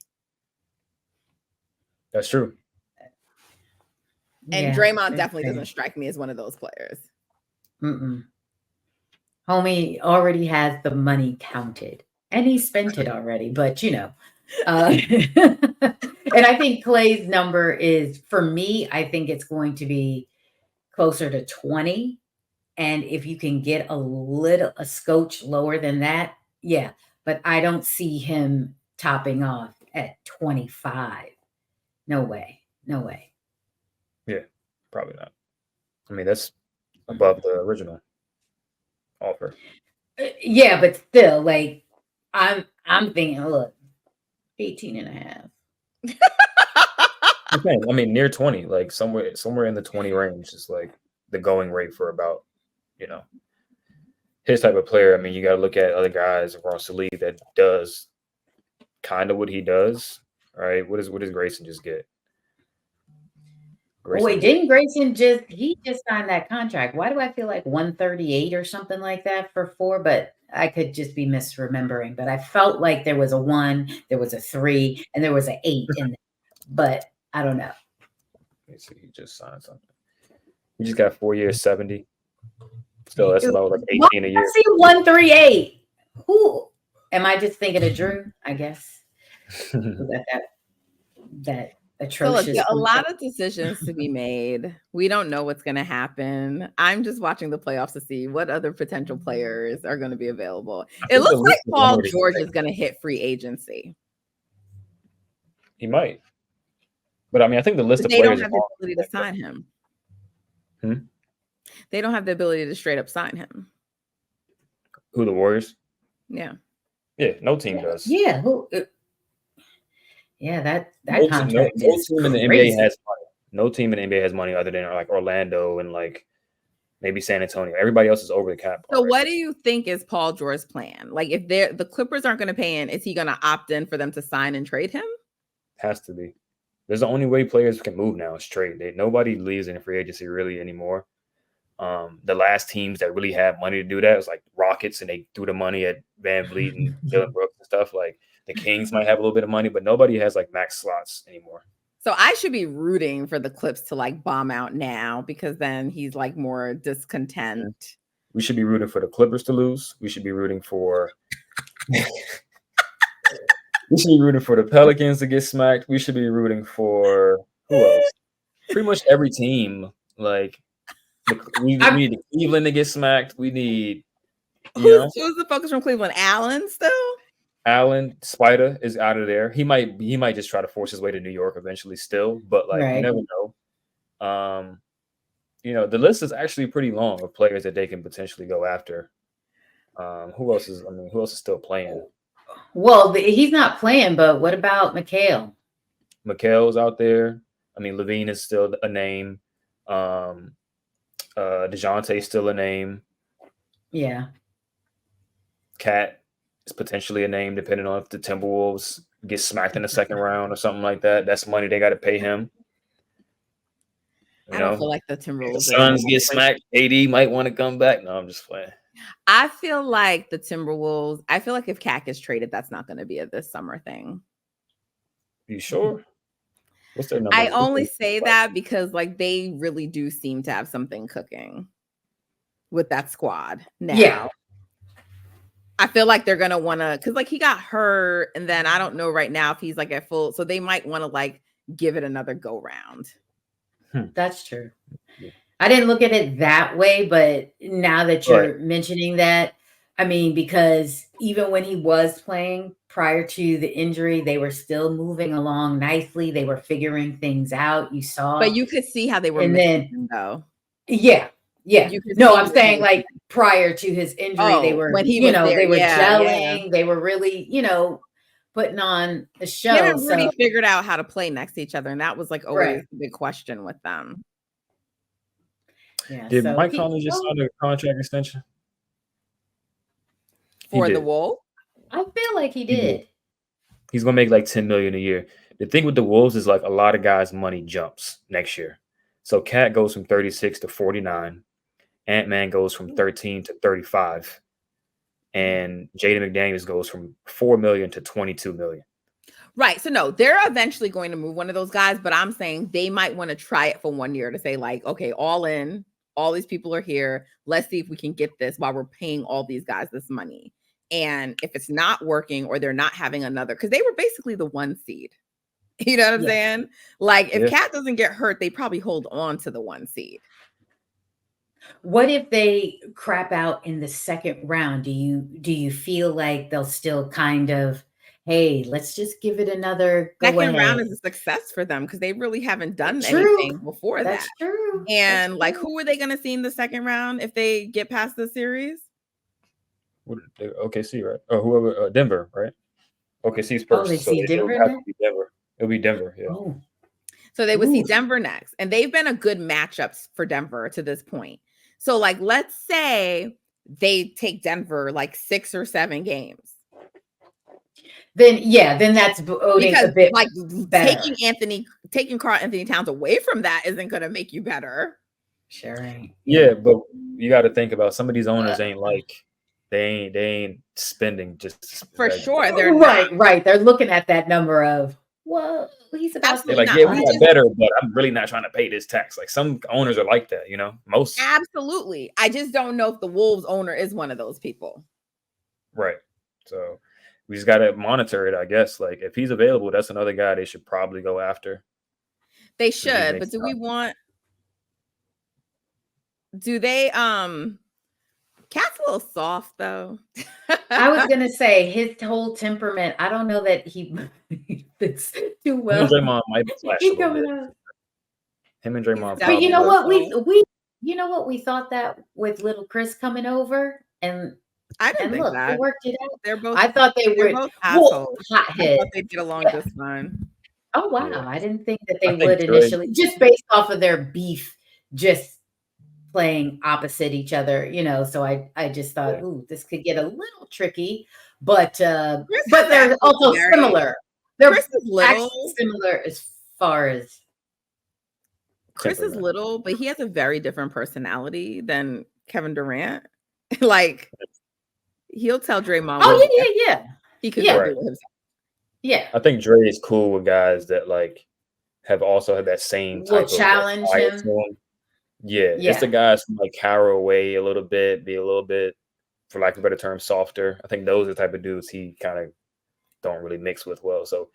[SPEAKER 3] That's true.
[SPEAKER 1] And Draymond definitely doesn't strike me as one of those players.
[SPEAKER 2] Homie already has the money counted and he spent it already, but and I think Klay's number is, for me, I think it's going to be closer to 20. And if you can get a scotch lower than that, yeah. But I don't see him topping off at 25. No way.
[SPEAKER 3] Yeah, probably not. I mean, that's above the original offer.
[SPEAKER 2] Yeah, but still, I'm thinking, look, 18 and a half.
[SPEAKER 3] Okay, I mean, near 20, somewhere in the 20 range is the going rate for about, his type of player. I mean, you got to look at other guys across the league that does kind of what he does, right? What does Grayson just get?
[SPEAKER 2] Didn't Grayson just signed that contract? Why do I feel like 138 or something like that for 4? But I could just be misremembering. But I felt like there was a 1, there was a 3, and there was an 8 in there. But I don't know.
[SPEAKER 3] Let me see. He just signed something. He just got 4 years, 70. Still, that's about 18 a year.
[SPEAKER 2] I see 138. Who am I just thinking of Drew? I guess that atrocious.
[SPEAKER 1] So look, a lot of decisions to be made. We don't know what's going to happen. I'm just watching the playoffs to see what other potential players are going to be available. It looks like Paul George is going to hit free agency.
[SPEAKER 3] He might. But I mean, I think the list of
[SPEAKER 1] players
[SPEAKER 3] don't
[SPEAKER 1] have the ability to sign him. They don't have the ability to straight up sign him.
[SPEAKER 3] Who, the Warriors?
[SPEAKER 1] Yeah.
[SPEAKER 3] Yeah, no team does.
[SPEAKER 2] Yeah, that contract
[SPEAKER 3] no
[SPEAKER 2] is
[SPEAKER 3] team in the
[SPEAKER 2] crazy.
[SPEAKER 3] NBA has money. No team in the NBA has money other than Orlando and maybe San Antonio. Everybody else is over the cap.
[SPEAKER 1] So what do you think is Paul George's plan? If the Clippers aren't going to pay in, is he going to opt in for them to sign and trade him?
[SPEAKER 3] Has to be. There's the only way players can move now is trade. Nobody leaves in free agency really anymore. The last teams that really had money to do that was like Rockets, and they threw the money at Van Vliet and Dylan Brooks and stuff. Like the Kings might have a little bit of money, but nobody has like max slots anymore.
[SPEAKER 1] So I should be rooting for the Clips to like bomb out now, because then he's like more discontent.
[SPEAKER 3] We should be rooting for the Clippers to lose. We should be rooting for we should be rooting for the Pelicans to get smacked. We should be rooting for who else? Pretty much every team. Like we need Cleveland to get smacked. We need
[SPEAKER 1] who's the focus from Cleveland? Allen still?
[SPEAKER 3] Allen, Spider is out of there. He might just try to force his way to New York eventually still, but like you never know. The list is actually pretty long of players that they can potentially go after. Who else is still playing?
[SPEAKER 2] Well, he's not playing, but what about Mikal?
[SPEAKER 3] Mikal's out there. I mean, Levine is still a name. DeJounte's still a name.
[SPEAKER 2] Yeah.
[SPEAKER 3] Cat is potentially a name, depending on if the Timberwolves get smacked in the second round or something like that. That's money they got to pay him.
[SPEAKER 1] I don't feel like the Timberwolves.
[SPEAKER 3] The Suns get smacked. AD might want to come back. No, I'm just playing.
[SPEAKER 1] I feel like the Timberwolves. I feel like if Cat gets traded, that's not going to be a this summer thing.
[SPEAKER 3] You sure? What's their number?
[SPEAKER 1] I only say that because like they really do seem to have something cooking with that squad now.
[SPEAKER 2] Yeah.
[SPEAKER 1] I feel like they're gonna want to, because like he got hurt, and then I don't know right now if he's like at full, so they might want to like give it another go round.
[SPEAKER 2] That's true. I didn't look at it that way, but now that you're mentioning that, I mean, because even when he was playing prior to the injury, they were still moving along nicely. They were figuring things out. You saw,
[SPEAKER 1] but you could see how they were.
[SPEAKER 2] And then,
[SPEAKER 1] him, though.
[SPEAKER 2] Yeah. No, I'm saying like prior to his injury, they were,
[SPEAKER 1] when he was there,
[SPEAKER 2] they were
[SPEAKER 1] gelling.
[SPEAKER 2] Yeah. They were really, putting on a show.
[SPEAKER 1] They haven't really figured out how to play next to each other, and that was like always the big question with them.
[SPEAKER 2] Yeah.
[SPEAKER 3] Did Mike Conley just sign a contract extension
[SPEAKER 1] for the Wolves?
[SPEAKER 2] I feel like he did.
[SPEAKER 3] He's gonna make like $10 million a year. The thing with the Wolves is like a lot of guys' money jumps next year. So Cat goes from 36 to 49. Ant-Man goes from 13 to 35. And Jaden McDaniels goes from $4 million to $22 million.
[SPEAKER 1] Right. So no, they're eventually going to move one of those guys, but I'm saying they might want to try it for 1 year to say like, okay, all in, all these people are here. Let's see if we can get this while we're paying all these guys this money. And if it's not working or they're not having another, because they were basically the 1 seed. You know what I'm saying? Like if Cat doesn't get hurt, they probably hold on to the 1 seed.
[SPEAKER 2] What if they crap out in the second round? Do you feel like they'll still kind of, hey, let's just give it another go
[SPEAKER 1] second
[SPEAKER 2] ahead.
[SPEAKER 1] round is a success for them because they really haven't done anything before
[SPEAKER 2] That's
[SPEAKER 1] that.
[SPEAKER 2] True.
[SPEAKER 1] And
[SPEAKER 2] That's
[SPEAKER 1] like,
[SPEAKER 2] true.
[SPEAKER 1] who are they going to see in the second round if they get past the series?
[SPEAKER 3] OKC, right? Or whoever, Denver, right? OKC's first.
[SPEAKER 2] They see Denver.
[SPEAKER 3] It'll be Denver. Yeah.
[SPEAKER 2] Oh.
[SPEAKER 1] So they would see Denver next, and they've been a good matchups for Denver to this point. So like, let's say they take Denver like 6 or 7 games.
[SPEAKER 2] Then that's boding a bit
[SPEAKER 1] like
[SPEAKER 2] better.
[SPEAKER 1] taking Karl Anthony Towns away from that isn't going to make you better.
[SPEAKER 2] Sure.
[SPEAKER 3] Yeah, but you got to think about some of these owners they ain't spending just
[SPEAKER 1] for sure. They're
[SPEAKER 2] right. They're looking at that number of, well, he's about
[SPEAKER 3] to like, we got better, but I'm really not trying to pay this tax. Like some owners are like that, most.
[SPEAKER 1] Absolutely. I just don't know if the Wolves owner is one of those people.
[SPEAKER 3] Right. So we just got to monitor it, I guess. Like if he's available, that's another guy they should probably go after.
[SPEAKER 1] They should, but do they, Cat's a little soft though.
[SPEAKER 2] I was gonna say his whole temperament. I don't know that he fits too well.
[SPEAKER 3] Him and Draymond might be flashing. Him and Draymond.
[SPEAKER 2] But you know what we thought that with little Chris coming over, and
[SPEAKER 1] I didn't think that
[SPEAKER 2] they worked it out.
[SPEAKER 1] They're both.
[SPEAKER 2] I thought they were
[SPEAKER 1] both assholes.
[SPEAKER 2] Hothead.
[SPEAKER 1] I thought they get along just fine.
[SPEAKER 2] Oh wow! Yeah. I didn't think that they would initially, just based off of their beef, just playing opposite each other, so I just thought, ooh, this could get a little tricky, but they're also similar. They're
[SPEAKER 1] Chris is little.
[SPEAKER 2] similar as far as
[SPEAKER 1] Chris is
[SPEAKER 3] temperament.
[SPEAKER 1] little, but he has a very different personality than Kevin Durant. Like, he'll tell Draymond what he could go
[SPEAKER 3] Right.
[SPEAKER 1] do with himself.
[SPEAKER 2] Yeah.
[SPEAKER 3] I think Dre is cool with guys that like have also had that same
[SPEAKER 2] Will
[SPEAKER 3] type of
[SPEAKER 2] challenge
[SPEAKER 3] fire
[SPEAKER 2] him.
[SPEAKER 3] to him. Yeah, it's the
[SPEAKER 2] Yeah.
[SPEAKER 3] guys who like cower away a little bit, be a little bit, for lack of a better term, softer. I think those are the type of dudes he kind of don't really mix with well. So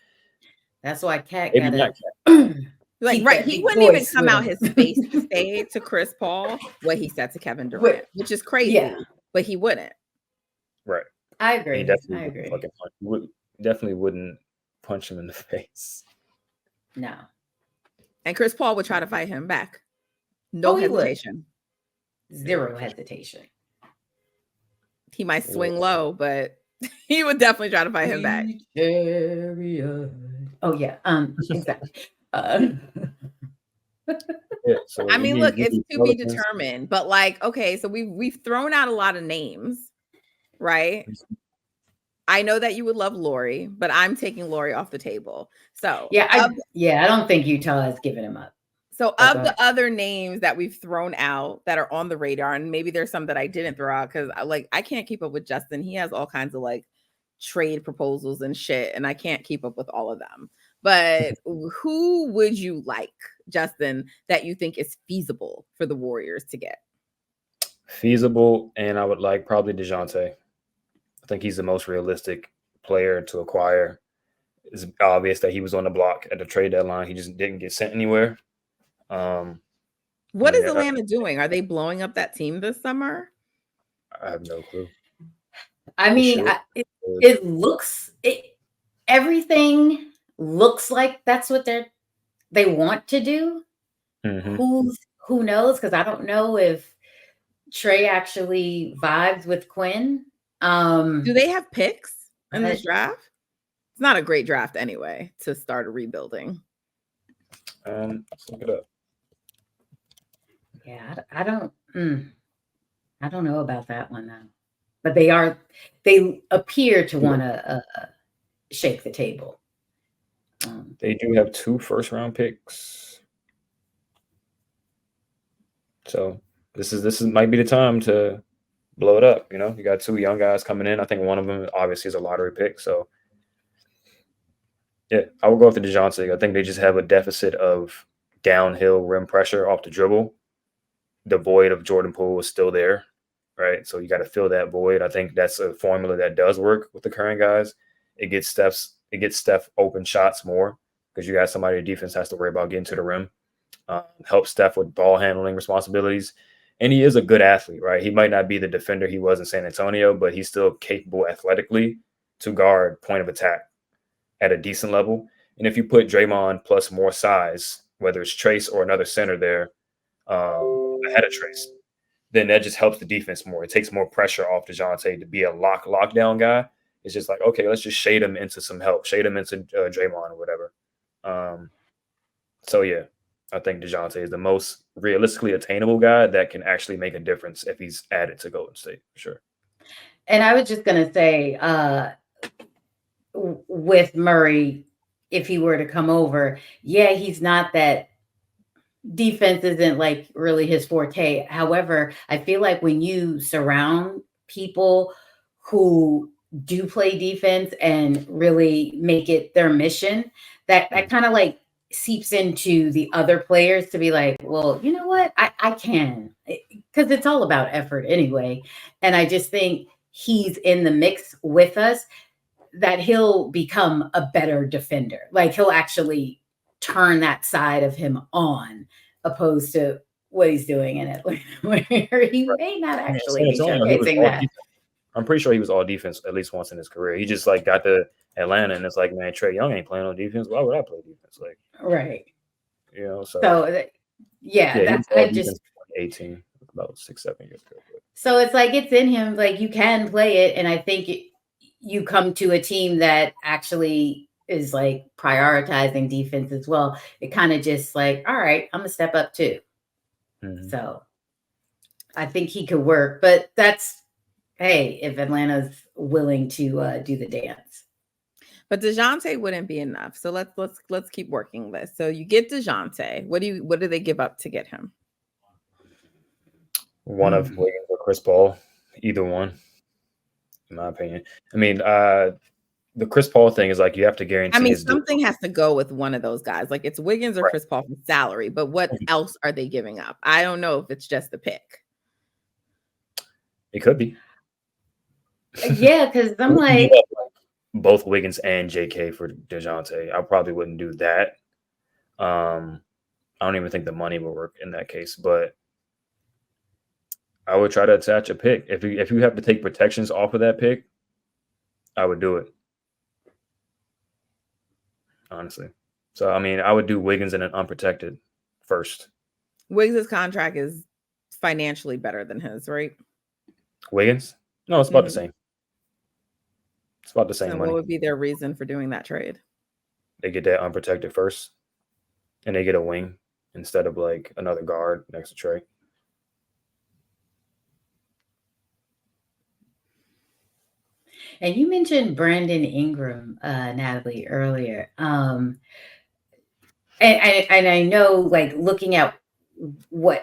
[SPEAKER 2] That's why Cat
[SPEAKER 3] maybe not
[SPEAKER 2] gotta
[SPEAKER 1] Like,
[SPEAKER 2] keep
[SPEAKER 1] right,
[SPEAKER 2] that
[SPEAKER 1] he
[SPEAKER 2] big
[SPEAKER 1] wouldn't even
[SPEAKER 2] voice
[SPEAKER 1] come
[SPEAKER 2] with
[SPEAKER 1] out
[SPEAKER 2] him.
[SPEAKER 1] his face to say to Chris Paul what he said to Kevin
[SPEAKER 2] But-
[SPEAKER 1] Durant, which is crazy,
[SPEAKER 2] Yeah.
[SPEAKER 1] but he wouldn't.
[SPEAKER 3] right.
[SPEAKER 2] I
[SPEAKER 3] He
[SPEAKER 2] agree.
[SPEAKER 3] definitely
[SPEAKER 2] I
[SPEAKER 3] wouldn't
[SPEAKER 2] agree.
[SPEAKER 3] fucking definitely wouldn't punch him in the face.
[SPEAKER 2] No.
[SPEAKER 1] And Chris Paul would try to fight him back. No
[SPEAKER 2] Oh, he would.
[SPEAKER 1] hesitation.
[SPEAKER 2] Zero hesitation.
[SPEAKER 1] He might swing low, but he would definitely try to fight him back.
[SPEAKER 2] Oh yeah. Exactly.
[SPEAKER 3] Yeah, so
[SPEAKER 1] I mean, look, it's to be
[SPEAKER 3] Pelicans.
[SPEAKER 1] determined, but like, okay, so we've thrown out a lot of names, right? I know that you would love Lori, but I'm taking Lori off the table. So
[SPEAKER 2] Yeah, I don't think Utah has given him up.
[SPEAKER 1] So
[SPEAKER 2] Oh,
[SPEAKER 1] of
[SPEAKER 2] go
[SPEAKER 1] the
[SPEAKER 2] ahead.
[SPEAKER 1] other names that we've thrown out that are on the radar, and maybe there's some that I didn't throw out because I can't keep up with Justin. He has all kinds of like trade proposals and shit, and I can't keep up with all of them. But who would you like, Justin, that you think is feasible for the Warriors to get?
[SPEAKER 3] Feasible, and I would like probably DeJounte. I think he's the most realistic player to acquire. It's obvious that he was on the block at the trade deadline. He just didn't get sent anywhere.
[SPEAKER 1] What is Atlanta doing? Are they blowing up that team this summer?
[SPEAKER 3] I have no clue.
[SPEAKER 2] I mean, it looks everything looks like that's what they want to do.
[SPEAKER 3] Mm-hmm.
[SPEAKER 2] Who knows? Because I don't know if Trey actually vibes with Quinn.
[SPEAKER 1] Do they have picks in this draft? It's not a great draft anyway to start a rebuilding.
[SPEAKER 3] Let's look it up.
[SPEAKER 2] Yeah, I don't know about that one though. But they appear to want to shake the table.
[SPEAKER 3] They do have 2 first-round picks. So this might be the time to blow it up. You know, you got 2 young guys coming in. I think one of them obviously is a lottery pick. So yeah, I will go with the DeJounte. I think they just have a deficit of downhill rim pressure off the dribble. The void of Jordan Poole is still there, right? So you got to fill that void. I think that's a formula that does work with the current guys. It gets Steph open shots more because you got somebody defense has to worry about getting to the rim. Help Steph with ball handling responsibilities. And he is a good athlete, right? He might not be the defender he was in San Antonio, but he's still capable athletically to guard point of attack at a decent level. And if you put Draymond plus more size, whether it's Trace or another center there ahead of Trace, then that just helps the defense more. It takes more pressure off DeJounte to be a lockdown guy. It's just like, okay, let's just shade him into some help, shade him into Draymond or whatever. So yeah, I think DeJounte is the most realistically attainable guy that can actually make a difference if he's added to Golden State, for sure.
[SPEAKER 2] And I was just gonna say, with Murray, if he were to come over, yeah, he's not that. Defense isn't like really his forte. However, I feel like when you surround people who do play defense and really make it their mission, that kind of like seeps into the other players to be like, well, you know what? I can, because it's all about effort anyway. And I just think he's in the mix with us, that he'll become a better defender. Like he'll actually turn that side of him on, opposed to what he's doing in Atlanta, where he may not actually be showcasing that.
[SPEAKER 3] I'm pretty sure he was all defense at least once in his career. He just like got to Atlanta and it's like, man, Trae Young ain't playing on defense. Why would I play defense? Like,
[SPEAKER 2] right.
[SPEAKER 3] You know, so
[SPEAKER 2] yeah, I just
[SPEAKER 3] 18, about 6-7 years ago.
[SPEAKER 2] So it's like it's in him. Like you can play it, and I think you come to a team that actually is like prioritizing defense as well. It kind of just like, all right, I'm gonna step up too. Mm-hmm. So I think he could work, but that's, hey, if Atlanta's willing to do the dance.
[SPEAKER 1] But DeJounte wouldn't be enough. So let's keep working this. So you get DeJounte. What do they give up to get him?
[SPEAKER 3] One of Wiggins or Chris Paul, either one, in my opinion. I mean, the Chris Paul thing is like you have to guarantee.
[SPEAKER 1] I mean, something has to go with one of those guys. Like it's Wiggins or Chris Paul for salary, but what else are they giving up? I don't know if it's just the pick.
[SPEAKER 3] It could be.
[SPEAKER 2] Yeah, because I'm like
[SPEAKER 3] both Wiggins and JK for DeJounte. I probably wouldn't do that. I don't even think the money would work in that case, but I would try to attach a pick. If you have to take protections off of that pick, I would do it. Honestly. So I mean, I would do Wiggins in an unprotected first.
[SPEAKER 1] Wiggins' contract is financially better than his, right?
[SPEAKER 3] Wiggins? No, it's about the same. It's about the same money.
[SPEAKER 1] What would be their reason for doing that trade?
[SPEAKER 3] They get that unprotected first, and they get a wing instead of like another guard next to Trey.
[SPEAKER 2] And you mentioned Brandon Ingram, Natalie, earlier. And I know, like, looking at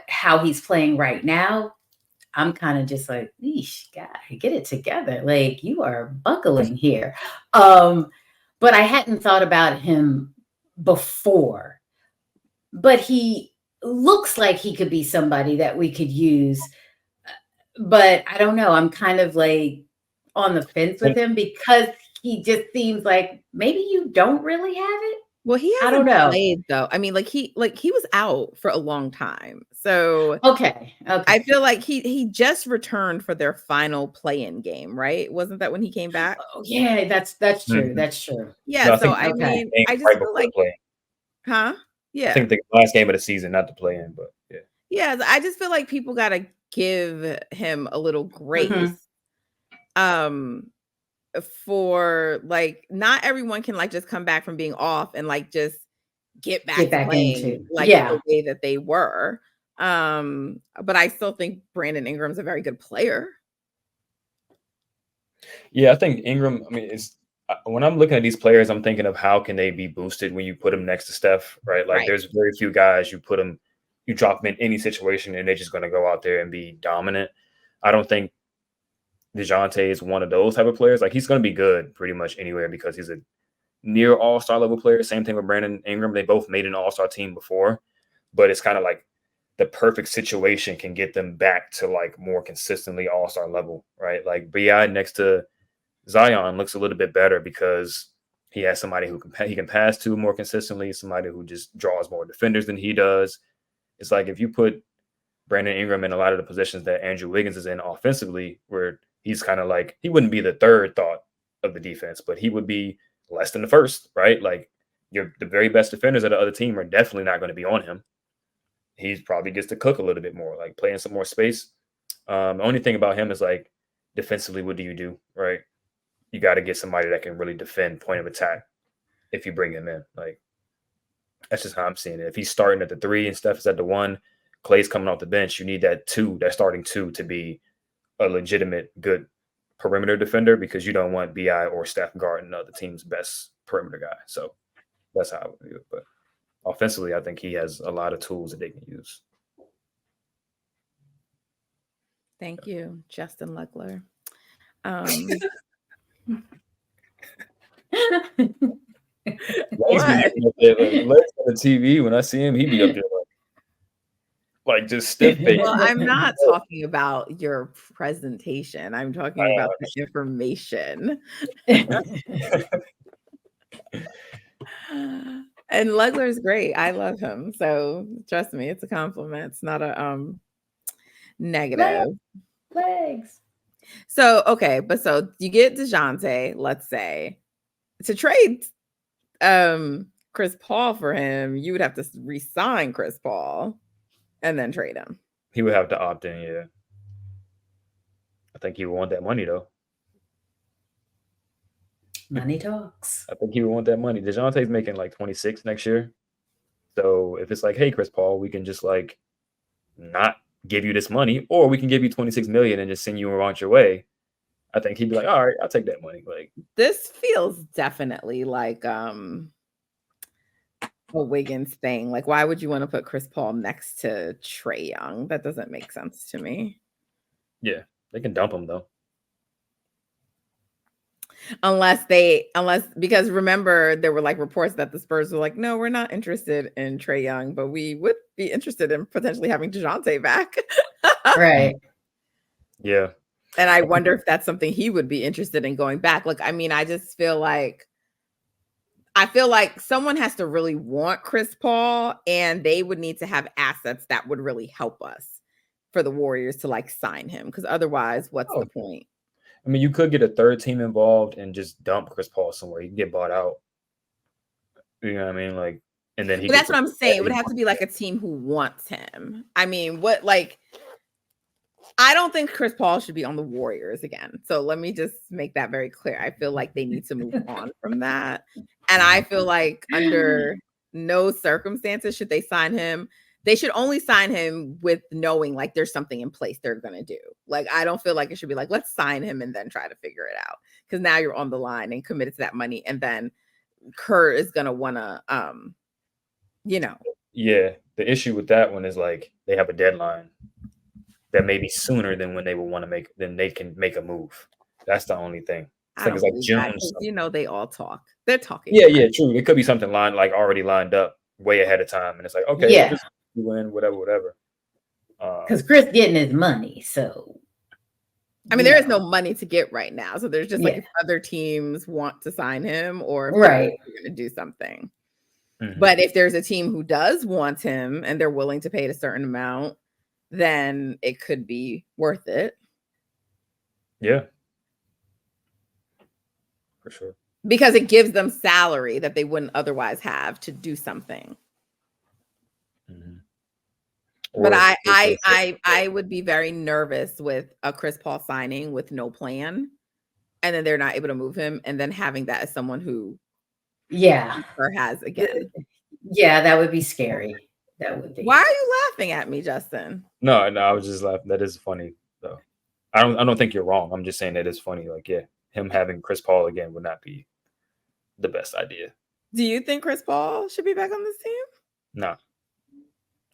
[SPEAKER 2] how he's playing right now, I'm kind of just like, eesh, God, get it together. Like, you are buckling here. But I hadn't thought about him before. But he looks like he could be somebody that we could use. But I don't know. I'm kind of like on the fence with him because he just seems like maybe you don't really have it.
[SPEAKER 1] Well, he hasn't played though. I mean, he was out for a long time. So
[SPEAKER 2] okay.
[SPEAKER 1] I feel like he just returned for their final play-in game, right? Wasn't that when he came back?
[SPEAKER 2] Oh yeah, that's true. Mm-hmm. That's true.
[SPEAKER 1] Yeah. No, so I mean, I just feel like, huh? Yeah.
[SPEAKER 3] I think the last game of the season, not the play-in, but yeah.
[SPEAKER 1] Yeah, I just feel like people gotta give him a little grace. Mm-hmm. For like not everyone can like just come back from being off and like just get back playing into like the way that they were. But I still think Brandon Ingram's a very good player.
[SPEAKER 3] Yeah, I think Ingram, I mean, it's when I'm looking at these players, I'm thinking of how can they be boosted when you put them next to Steph, right? Like there's very few guys you drop them in any situation and they're just going to go out there and be dominant. I don't think DeJounte is one of those type of players. Like he's going to be good pretty much anywhere because he's a near all-star level player. Same thing with Brandon Ingram. They both made an all-star team before, but it's kind of like the perfect situation can get them back to like more consistently all-star level, right? Like BI next to Zion looks a little bit better because he has somebody who he can pass to more consistently, somebody who just draws more defenders than he does. It's like if you put Brandon Ingram in a lot of the positions that Andrew Wiggins is in offensively, where he's kind of like, he wouldn't be the third thought of the defense, but he would be less than the first, right? Like the very best defenders of the other team are definitely not going to be on him. He probably gets to cook a little bit more, like playing some more space. The only thing about him is like defensively, what do you do, right? You got to get somebody that can really defend point of attack if you bring him in. Like that's just how I'm seeing it. If he's starting at the 3 and Steph is at the 1, Klay's coming off the bench, you need that starting 2 to be a legitimate good perimeter defender because you don't want BI or Steph guarding the other team's best perimeter guy. So that's how I would view it. But offensively, I think he has a lot of tools that they can use.
[SPEAKER 1] Thank you, Justin Luckler.
[SPEAKER 3] Legs on the TV when I see him, he be up there like just stiff face.
[SPEAKER 1] Well, I'm not talking about your presentation. I'm talking about the information. And Luggler's great. I love him. So trust me, it's a compliment. It's not a negative.
[SPEAKER 2] Legs.
[SPEAKER 1] So okay, but so you get DeJounte, let's say, to trade Chris Paul for him, you would have to re-sign Chris Paul and then trade him.
[SPEAKER 3] He would have to opt in, yeah. I think he would want that money though.
[SPEAKER 2] Money talks.
[SPEAKER 3] I think he would want that money. DeJounte's making like 26 next year. So if it's like, hey, Chris Paul, we can just like not give you this money, or we can give you 26 million and just send you around your way. I think he'd be like, all right, I'll take that money. Like,
[SPEAKER 1] This feels definitely like a Wiggins thing. Like, why would you want to put Chris Paul next to Trae Young? That doesn't make sense to me.
[SPEAKER 3] yeah, they can dump him though.
[SPEAKER 1] Unless because remember there were like reports that the Spurs were like, no, we're not interested in Trae Young, but we would be interested in potentially having DeJounte back.
[SPEAKER 2] Right.
[SPEAKER 3] Yeah.
[SPEAKER 1] And I wonder if that's something he would be interested in going back. Look, I mean, I feel like someone has to really want Chris Paul, and they would need to have assets that would really help us for the Warriors to like sign him. Because otherwise, what's the point?
[SPEAKER 3] I mean, you could get a third team involved and just dump Chris Paul somewhere. He can get bought out. You know what I mean? Like, and then
[SPEAKER 1] that's what I'm saying. It would have to be like a team who wants him. I mean, I don't think Chris Paul should be on the Warriors again. So let me just make that very clear. I feel like they need to move on from that. And I feel like under no circumstances should they sign him. They should only sign him with knowing like there's something in place they're going to do. Like, I don't feel like it should be like, let's sign him and then try to figure it out. Because now you're on the line and committed to that money. And then Kerr is going to want to,
[SPEAKER 3] Yeah. The issue with that one is like they have a deadline that may be sooner than when they would want to then they can make a move. That's the only thing.
[SPEAKER 1] I think it's like June. They all talk. They're talking.
[SPEAKER 3] Yeah, true. It could be something already lined up way ahead of time, and it's like, okay,
[SPEAKER 2] yeah,
[SPEAKER 3] you win, whatever.
[SPEAKER 2] Because Chris getting his money, so
[SPEAKER 1] I mean, there is no money to get right now. So there's just like if other teams want to sign him or if they're going to do something. Mm-hmm. But if there's a team who does want him and they're willing to pay a certain amount, then it could be worth it.
[SPEAKER 3] Yeah. For sure.
[SPEAKER 1] Because it gives them salary that they wouldn't otherwise have to do something. Mm-hmm. But I would be very nervous with a Chris Paul signing with no plan, and then they're not able to move him, and then having that as someone who, has again.
[SPEAKER 2] Yeah, that would be scary. That would be.
[SPEAKER 1] Why are you laughing at me, Justin?
[SPEAKER 3] No, I was just laughing. That is funny, though. I don't think you're wrong. I'm just saying that is funny. Like, yeah, him having Chris Paul again would not be the best idea.
[SPEAKER 1] Do you think Chris Paul should be back on this team?
[SPEAKER 3] No,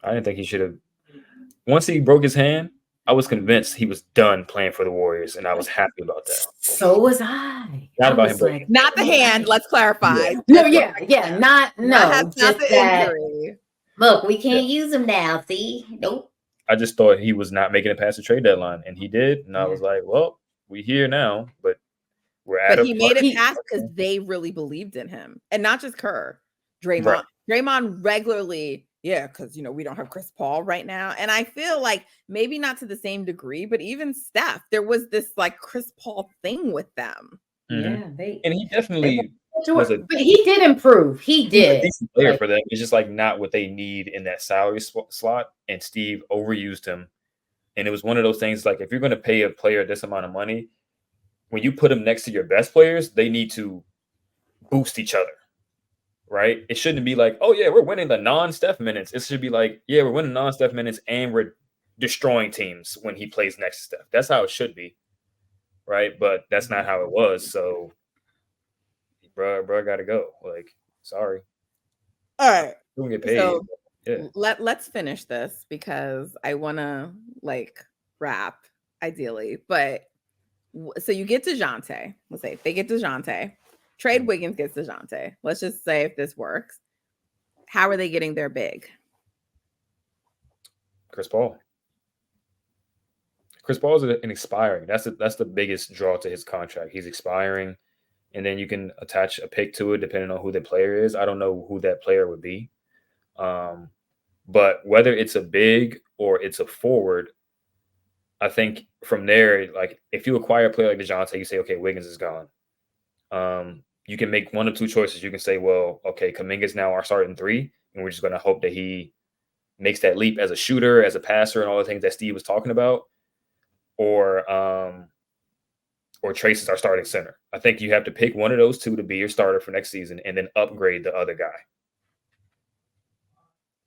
[SPEAKER 3] I didn't think he should have. Once he broke his hand, I was convinced he was done playing for the Warriors, and I was happy about that.
[SPEAKER 2] So was I.
[SPEAKER 3] Not about him,
[SPEAKER 1] like, not the hand. Let's clarify.
[SPEAKER 2] Yeah. Not just the injury. Look, we can't use him now. See, nope.
[SPEAKER 3] I just thought he was not making it past the trade deadline, and he did. And I was like, well, we here now, but we're at.
[SPEAKER 1] But he made it past because they really believed in him, and not just Kerr. Draymond. Right. Draymond regularly. Yeah, because, we don't have Chris Paul right now. And I feel like maybe not to the same degree, but even Steph, there was this like Chris Paul thing with them.
[SPEAKER 3] Mm-hmm. Yeah, and he definitely
[SPEAKER 2] but he did improve. He did.
[SPEAKER 3] A decent player for them. It's just like not what they need in that salary slot. And Steve overused him. And it was one of those things like if you're going to pay a player this amount of money, when you put him next to your best players, they need to boost each other. Right? It shouldn't be like, oh, yeah, we're winning the non-Steph minutes. It should be like, yeah, we're winning non-Steph minutes and we're destroying teams when he plays next to Steph. That's how it should be. Right? But that's not how it was. So, bro, got to go. Like, sorry.
[SPEAKER 1] All right.
[SPEAKER 3] We'll get paid.
[SPEAKER 1] So let's finish this because I want to wrap ideally. But so you get DeJounte. Let's say they get DeJounte. Trade Wiggins gets DeJounte. Let's just say if this works. How are they getting their big?
[SPEAKER 3] Chris Paul. Chris Paul is an expiring. That's the biggest draw to his contract. He's expiring, and then you can attach a pick to it depending on who the player is. I don't know who that player would be. But whether it's a big or it's a forward, I think from there, like if you acquire a player like DeJounte, you say, okay, Wiggins is gone. You can make one of two choices. You can say, well, okay, Kuminga's now our starting three, and we're just going to hope that he makes that leap as a shooter, as a passer, and all the things that Steve was talking about. Or Trace is our starting center. I think you have to pick one of those two to be your starter for next season and then upgrade the other guy,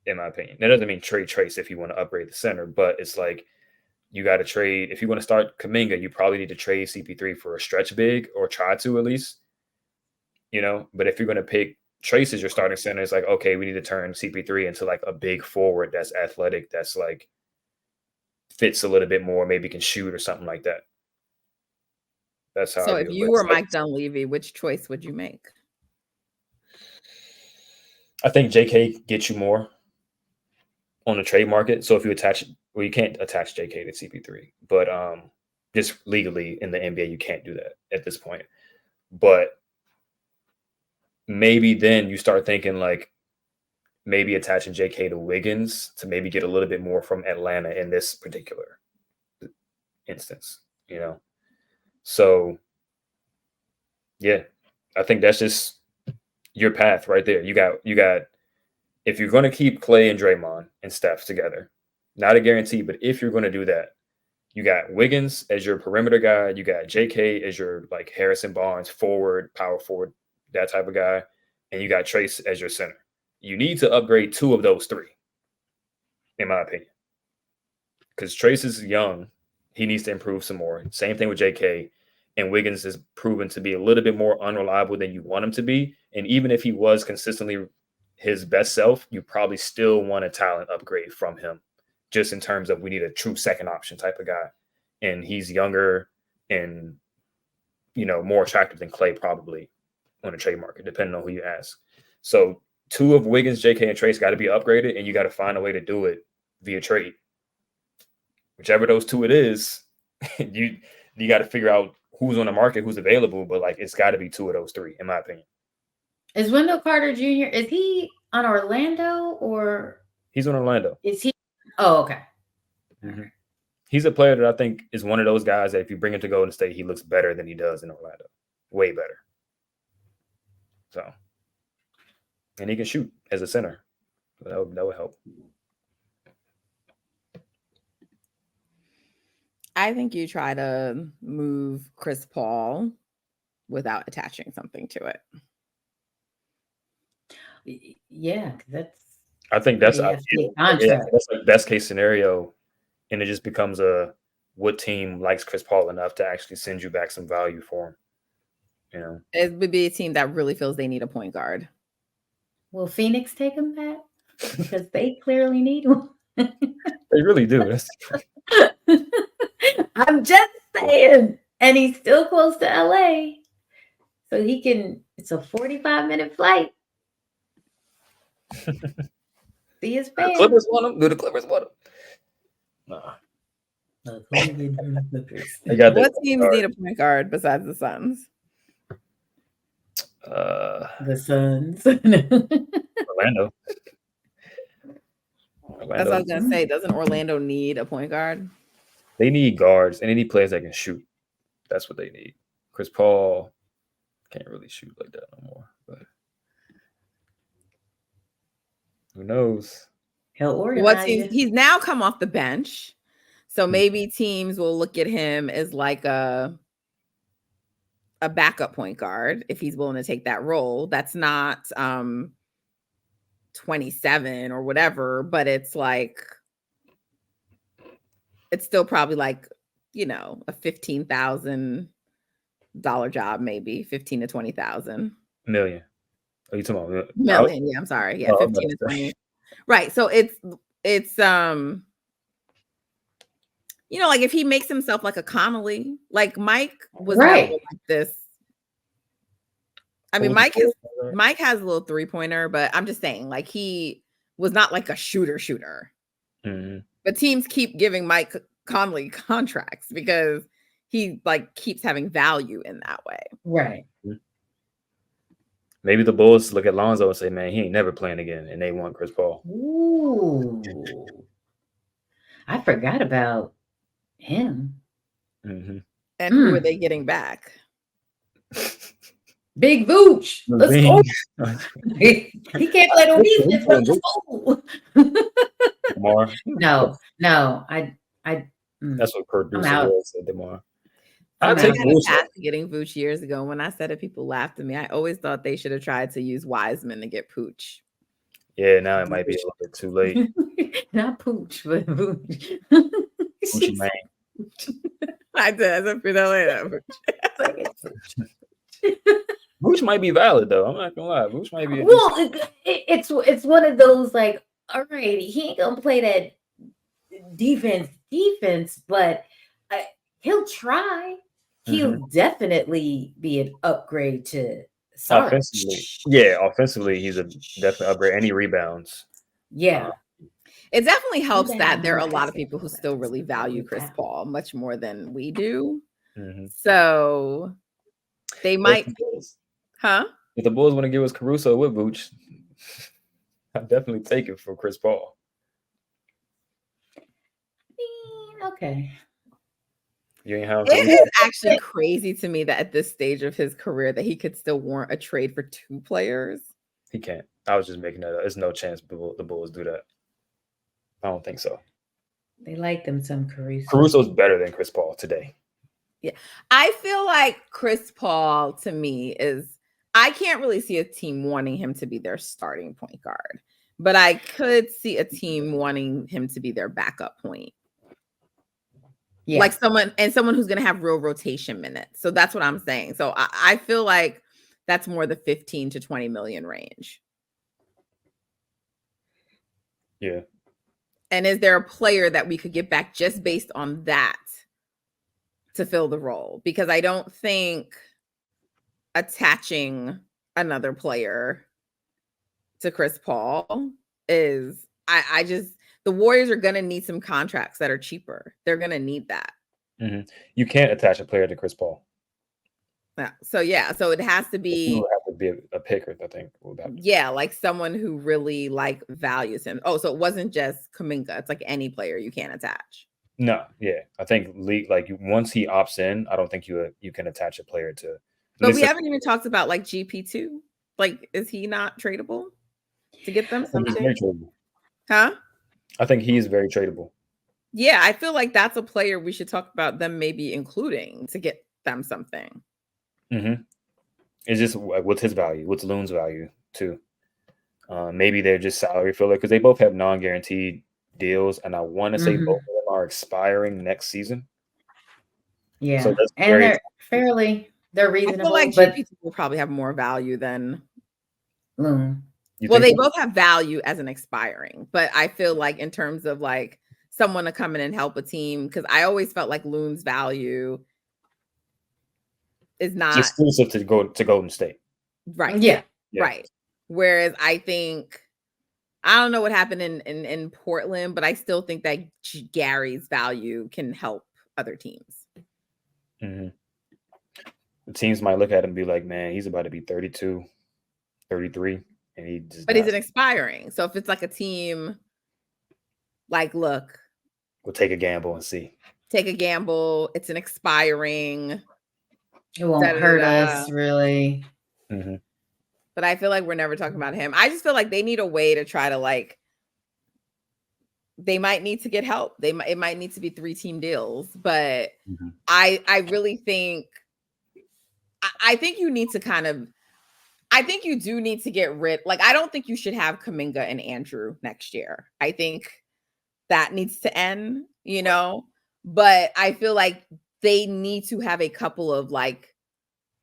[SPEAKER 3] in my opinion. That doesn't mean trade Trace if you want to upgrade the center, but it's like you got to trade. If you want to start Kuminga, you probably need to trade CP3 for a stretch big, or try to at least. But if you're going to pick Trace as your starting center, it's like, okay, we need to turn CP3 into like a big forward that's athletic, that's like fits a little bit more, maybe can shoot or something like that. That's how.
[SPEAKER 1] So if you were Mike Dunleavy, which choice would you make?
[SPEAKER 3] I think JK gets you more on the trade market. So if you attach, well, you can't attach JK to CP3, but just legally in the NBA, you can't do that at this point. But maybe then you start thinking like maybe attaching JK to Wiggins to maybe get a little bit more from Atlanta in this particular instance, So yeah, I think that's just your path right there. You got if you're going to keep Klay and Draymond and Steph together, not a guarantee, but if you're going to do that, you got Wiggins as your perimeter guy, you got JK as your like Harrison Barnes forward, power forward, that type of guy, and you got Trace as your center. You need to upgrade two of those three, in my opinion, because Trace is young. He needs to improve some more. Same thing with JK. And Wiggins is proven to be a little bit more unreliable than you want him to be. And even if he was consistently his best self, you probably still want a talent upgrade from him, just in terms of we need a true second option type of guy. And he's younger and, more attractive than Klay probably on the trade market, depending on who you ask. So two of Wiggins, JK, and Trace got to be upgraded, and you got to find a way to do it via trade. Whichever those two it is, you got to figure out who's on the market, who's available, but like it's got to be two of those three, in my opinion.
[SPEAKER 2] Is Wendell Carter Jr., is he on Orlando or?
[SPEAKER 3] He's on Orlando.
[SPEAKER 2] Is he? Oh, okay.
[SPEAKER 3] Mm-hmm. He's a player that I think is one of those guys that if you bring him to Golden State, he looks better than he does in Orlando. Way better. So, and he can shoot as a center. So that would help.
[SPEAKER 1] I think you try to move Chris Paul without attaching something to it.
[SPEAKER 2] Yeah,
[SPEAKER 3] I think that's like best case scenario, and it just becomes what team likes Chris Paul enough to actually send you back some value for him.
[SPEAKER 1] It would be a team that really feels they need a point guard.
[SPEAKER 2] Will Phoenix take him back? Because they clearly need one.
[SPEAKER 3] They really do.
[SPEAKER 2] I'm just saying. And he's still close to LA. So it's a 45-minute flight. See his fans.
[SPEAKER 3] Clippers want him? Do the Clippers want him? Nah.
[SPEAKER 1] What teams need a point guard besides the Suns?
[SPEAKER 2] The Suns.
[SPEAKER 3] Orlando.
[SPEAKER 1] That's what I was going to say. Doesn't Orlando need a point guard?
[SPEAKER 3] They need guards, and they need players that can shoot. That's what they need. Chris Paul can't really shoot like that no more. But who knows?
[SPEAKER 2] He'll organize.
[SPEAKER 1] He's now come off the bench. So maybe teams will look at him as like a backup point guard if he's willing to take that role. That's not 27 or whatever, but it's like it's still probably like, a $15,000 job, maybe 15 to 20,000
[SPEAKER 3] million. Are you talking about
[SPEAKER 1] million? Yeah, I'm sorry. Yeah, 15 to 20. Right. So it's like if he makes himself like a Connolly, like Mike was
[SPEAKER 2] right
[SPEAKER 1] like this. I mean, Mike has a little 3-pointer, but I'm just saying, like, he was not like a shooter.
[SPEAKER 3] Mm-hmm.
[SPEAKER 1] But teams keep giving Mike Conley contracts because he like keeps having value in that way.
[SPEAKER 2] Right.
[SPEAKER 3] Maybe the Bulls look at Lonzo and say, man, he ain't never playing again. And they want Chris Paul.
[SPEAKER 2] Ooh. I forgot about him.
[SPEAKER 3] Mm-hmm.
[SPEAKER 1] And who are they getting back?
[SPEAKER 2] Big Vooch. Let's go. He can't play no defense.
[SPEAKER 3] DeMar.
[SPEAKER 2] No. I
[SPEAKER 3] That's what producer said, DeMar.
[SPEAKER 1] I had a pass getting Vooch years ago. When I said it, people laughed at me. I always thought they should have tried to use Wiseman to get Pooch.
[SPEAKER 3] Yeah, now it might be a little bit too late.
[SPEAKER 2] Not Pooch, but Vooch.
[SPEAKER 3] Gucci Mane.
[SPEAKER 1] I did. I feel that
[SPEAKER 3] Vooch might be valid though. I'm not gonna lie. Vooch might be.
[SPEAKER 2] Well, it's one of those like, all right, he ain't gonna play that defense, but he'll try. He'll definitely be an upgrade to Sarge.
[SPEAKER 3] Offensively, he's a definite upgrade. Any rebounds.
[SPEAKER 2] Yeah.
[SPEAKER 1] It definitely helps that there are a lot of people who still really value Chris Paul much more than we do. So they might,
[SPEAKER 3] If the Bulls want to give us Caruso with Vooch, I'd definitely take it for Chris Paul.
[SPEAKER 2] Okay.
[SPEAKER 1] It is actually crazy to me that at this stage of his career that he could still warrant a trade for 2 players.
[SPEAKER 3] He can't. I was just making that up. There's no chance the Bulls do that. I don't think so.
[SPEAKER 2] They like them some Caruso.
[SPEAKER 3] Caruso's better than Chris Paul today.
[SPEAKER 1] Yeah. I feel like Chris Paul to me is, I can't really see a team wanting him to be their starting point guard, but I could see a team wanting him to be their backup point. Yeah. Like someone who's going to have real rotation minutes. So that's what I'm saying. So I feel like that's more the 15 to 20 million range.
[SPEAKER 3] Yeah.
[SPEAKER 1] And is there a player that we could get back just based on that to fill the role? Because I don't think attaching another player to Chris Paul is, the Warriors are going to need some contracts that are cheaper. They're going to need that.
[SPEAKER 3] You can't attach a player to Chris Paul.
[SPEAKER 1] Yeah. So it has to be.
[SPEAKER 3] It would have to be a picker, I think.
[SPEAKER 1] Yeah, like someone who really values him. Oh, so it wasn't just Kuminga. It's like any player you can't attach.
[SPEAKER 3] No, yeah, I think once he opts in, I don't think you can attach a player to.
[SPEAKER 1] But we haven't even talked about GP2. Is he not tradable to get them something?
[SPEAKER 3] He's very tradable.
[SPEAKER 1] Huh?
[SPEAKER 3] I think he is very tradable.
[SPEAKER 1] Yeah, I feel like that's a player we should talk about them maybe including to get them something.
[SPEAKER 3] It's just what's his value? What's Loon's value too? Maybe they're just salary filler because they both have non-guaranteed deals, and I want to say both of them are expiring next season.
[SPEAKER 2] Yeah, so and they're reasonable.
[SPEAKER 1] I feel like GP2 will probably have more value than
[SPEAKER 2] Loon.
[SPEAKER 1] Well, they both have value as an expiring, but I feel like in terms of someone to come in and help a team, because I always felt like Loon's value is not
[SPEAKER 3] exclusive to Golden State.
[SPEAKER 1] Right.
[SPEAKER 2] Yeah.
[SPEAKER 1] Right. Whereas I think, I don't know what happened in Portland, but I still think that Gary's value can help other teams.
[SPEAKER 3] The teams might look at him and be like, man, he's about to be 32, 33. And he's an expiring.
[SPEAKER 1] So if it's a team, look,
[SPEAKER 3] we'll take a gamble and see.
[SPEAKER 1] Take a gamble. It's an expiring.
[SPEAKER 2] It won't hurt us, really.
[SPEAKER 1] But I feel like we're never talking about him. I just feel like they need a way to try to they might need to get help. It might need to be 3-team deals. But I really think, I think you need to I think you do need to get rid. I don't think you should have Kuminga and Andrew next year. I think that needs to end, but I feel like they need to have a couple of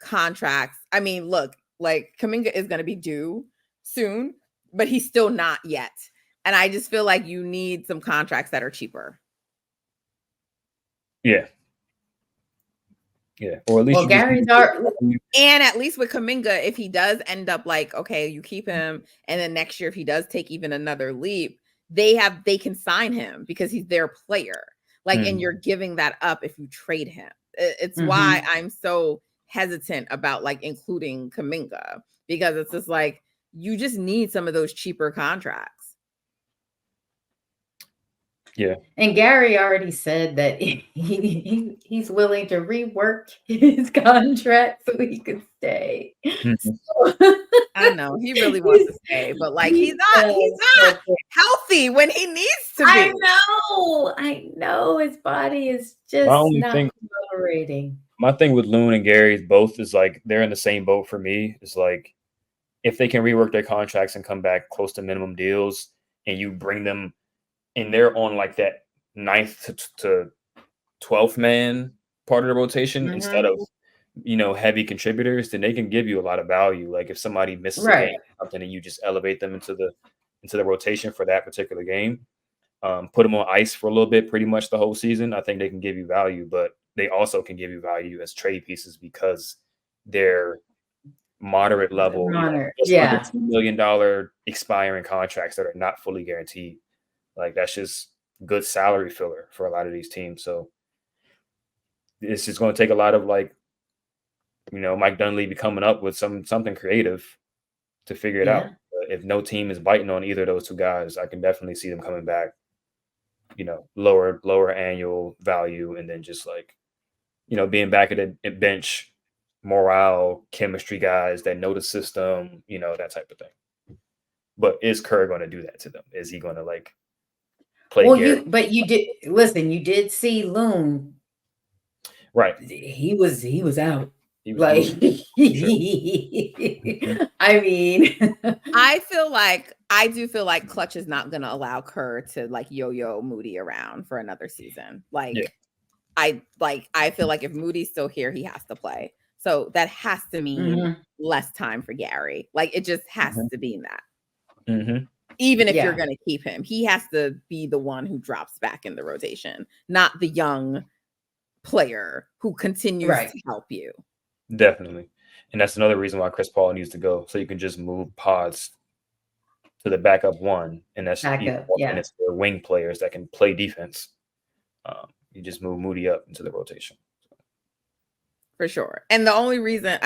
[SPEAKER 1] contracts. I mean, look, Kuminga is going to be due soon, but he's still not yet. And I just feel like you need some contracts that are cheaper.
[SPEAKER 3] Yeah. Yeah, or at least
[SPEAKER 2] Gary's
[SPEAKER 1] and at least with Kuminga, if he does end up okay, you keep him, and then next year if he does take even another leap, they can sign him because he's their player. And you're giving that up if you trade him. It's why I'm so hesitant about including Kuminga, because it's just you just need some of those cheaper contracts.
[SPEAKER 2] Yeah. And Gary already said that he's willing to rework his contract so he could stay.
[SPEAKER 1] I know he really wants to stay, but he's not healthy when he needs to be.
[SPEAKER 2] I know his body is just not cooperating.
[SPEAKER 3] My thing with Loon and Gary is both is they're in the same boat for me. It's if they can rework their contracts and come back close to minimum deals, and you bring them and they're on that 9th to 12th man part of the rotation instead of heavy contributors, then they can give you a lot of value. Like if somebody misses a game or something and you just elevate them into the rotation for that particular game, put them on ice for a little bit, pretty much the whole season, I think they can give you value, but they also can give you value as trade pieces because they're moderate level, under $2 million expiring contracts that are not fully guaranteed. Like that's just good salary filler for a lot of these teams. So it's just going to take a lot of Mike Dunleavy coming up with something creative to figure it out. But if no team is biting on either of those two guys, I can definitely see them coming back, lower annual value, and then just being back at a bench morale, chemistry guys that know the system, that type of thing. But is Kerr going to do that to them? Is he going to play? Well,
[SPEAKER 2] you did see Loon.
[SPEAKER 3] Right.
[SPEAKER 2] He was out. He was I mean,
[SPEAKER 1] I do feel like Clutch is not going to allow Kerr to yo-yo Moody around for another season. I feel like if Moody's still here, he has to play. So that has to mean less time for Gary. It just has to be that. Even if you're going to keep him, he has to be the one who drops back in the rotation, not the young player who continues to help you.
[SPEAKER 3] Definitely. And that's another reason why Chris Paul needs to go. So you can just move pods to the backup one. And that's it's their wing players that can play defense. You just move Moody up into the rotation.
[SPEAKER 1] For sure. And the only reason,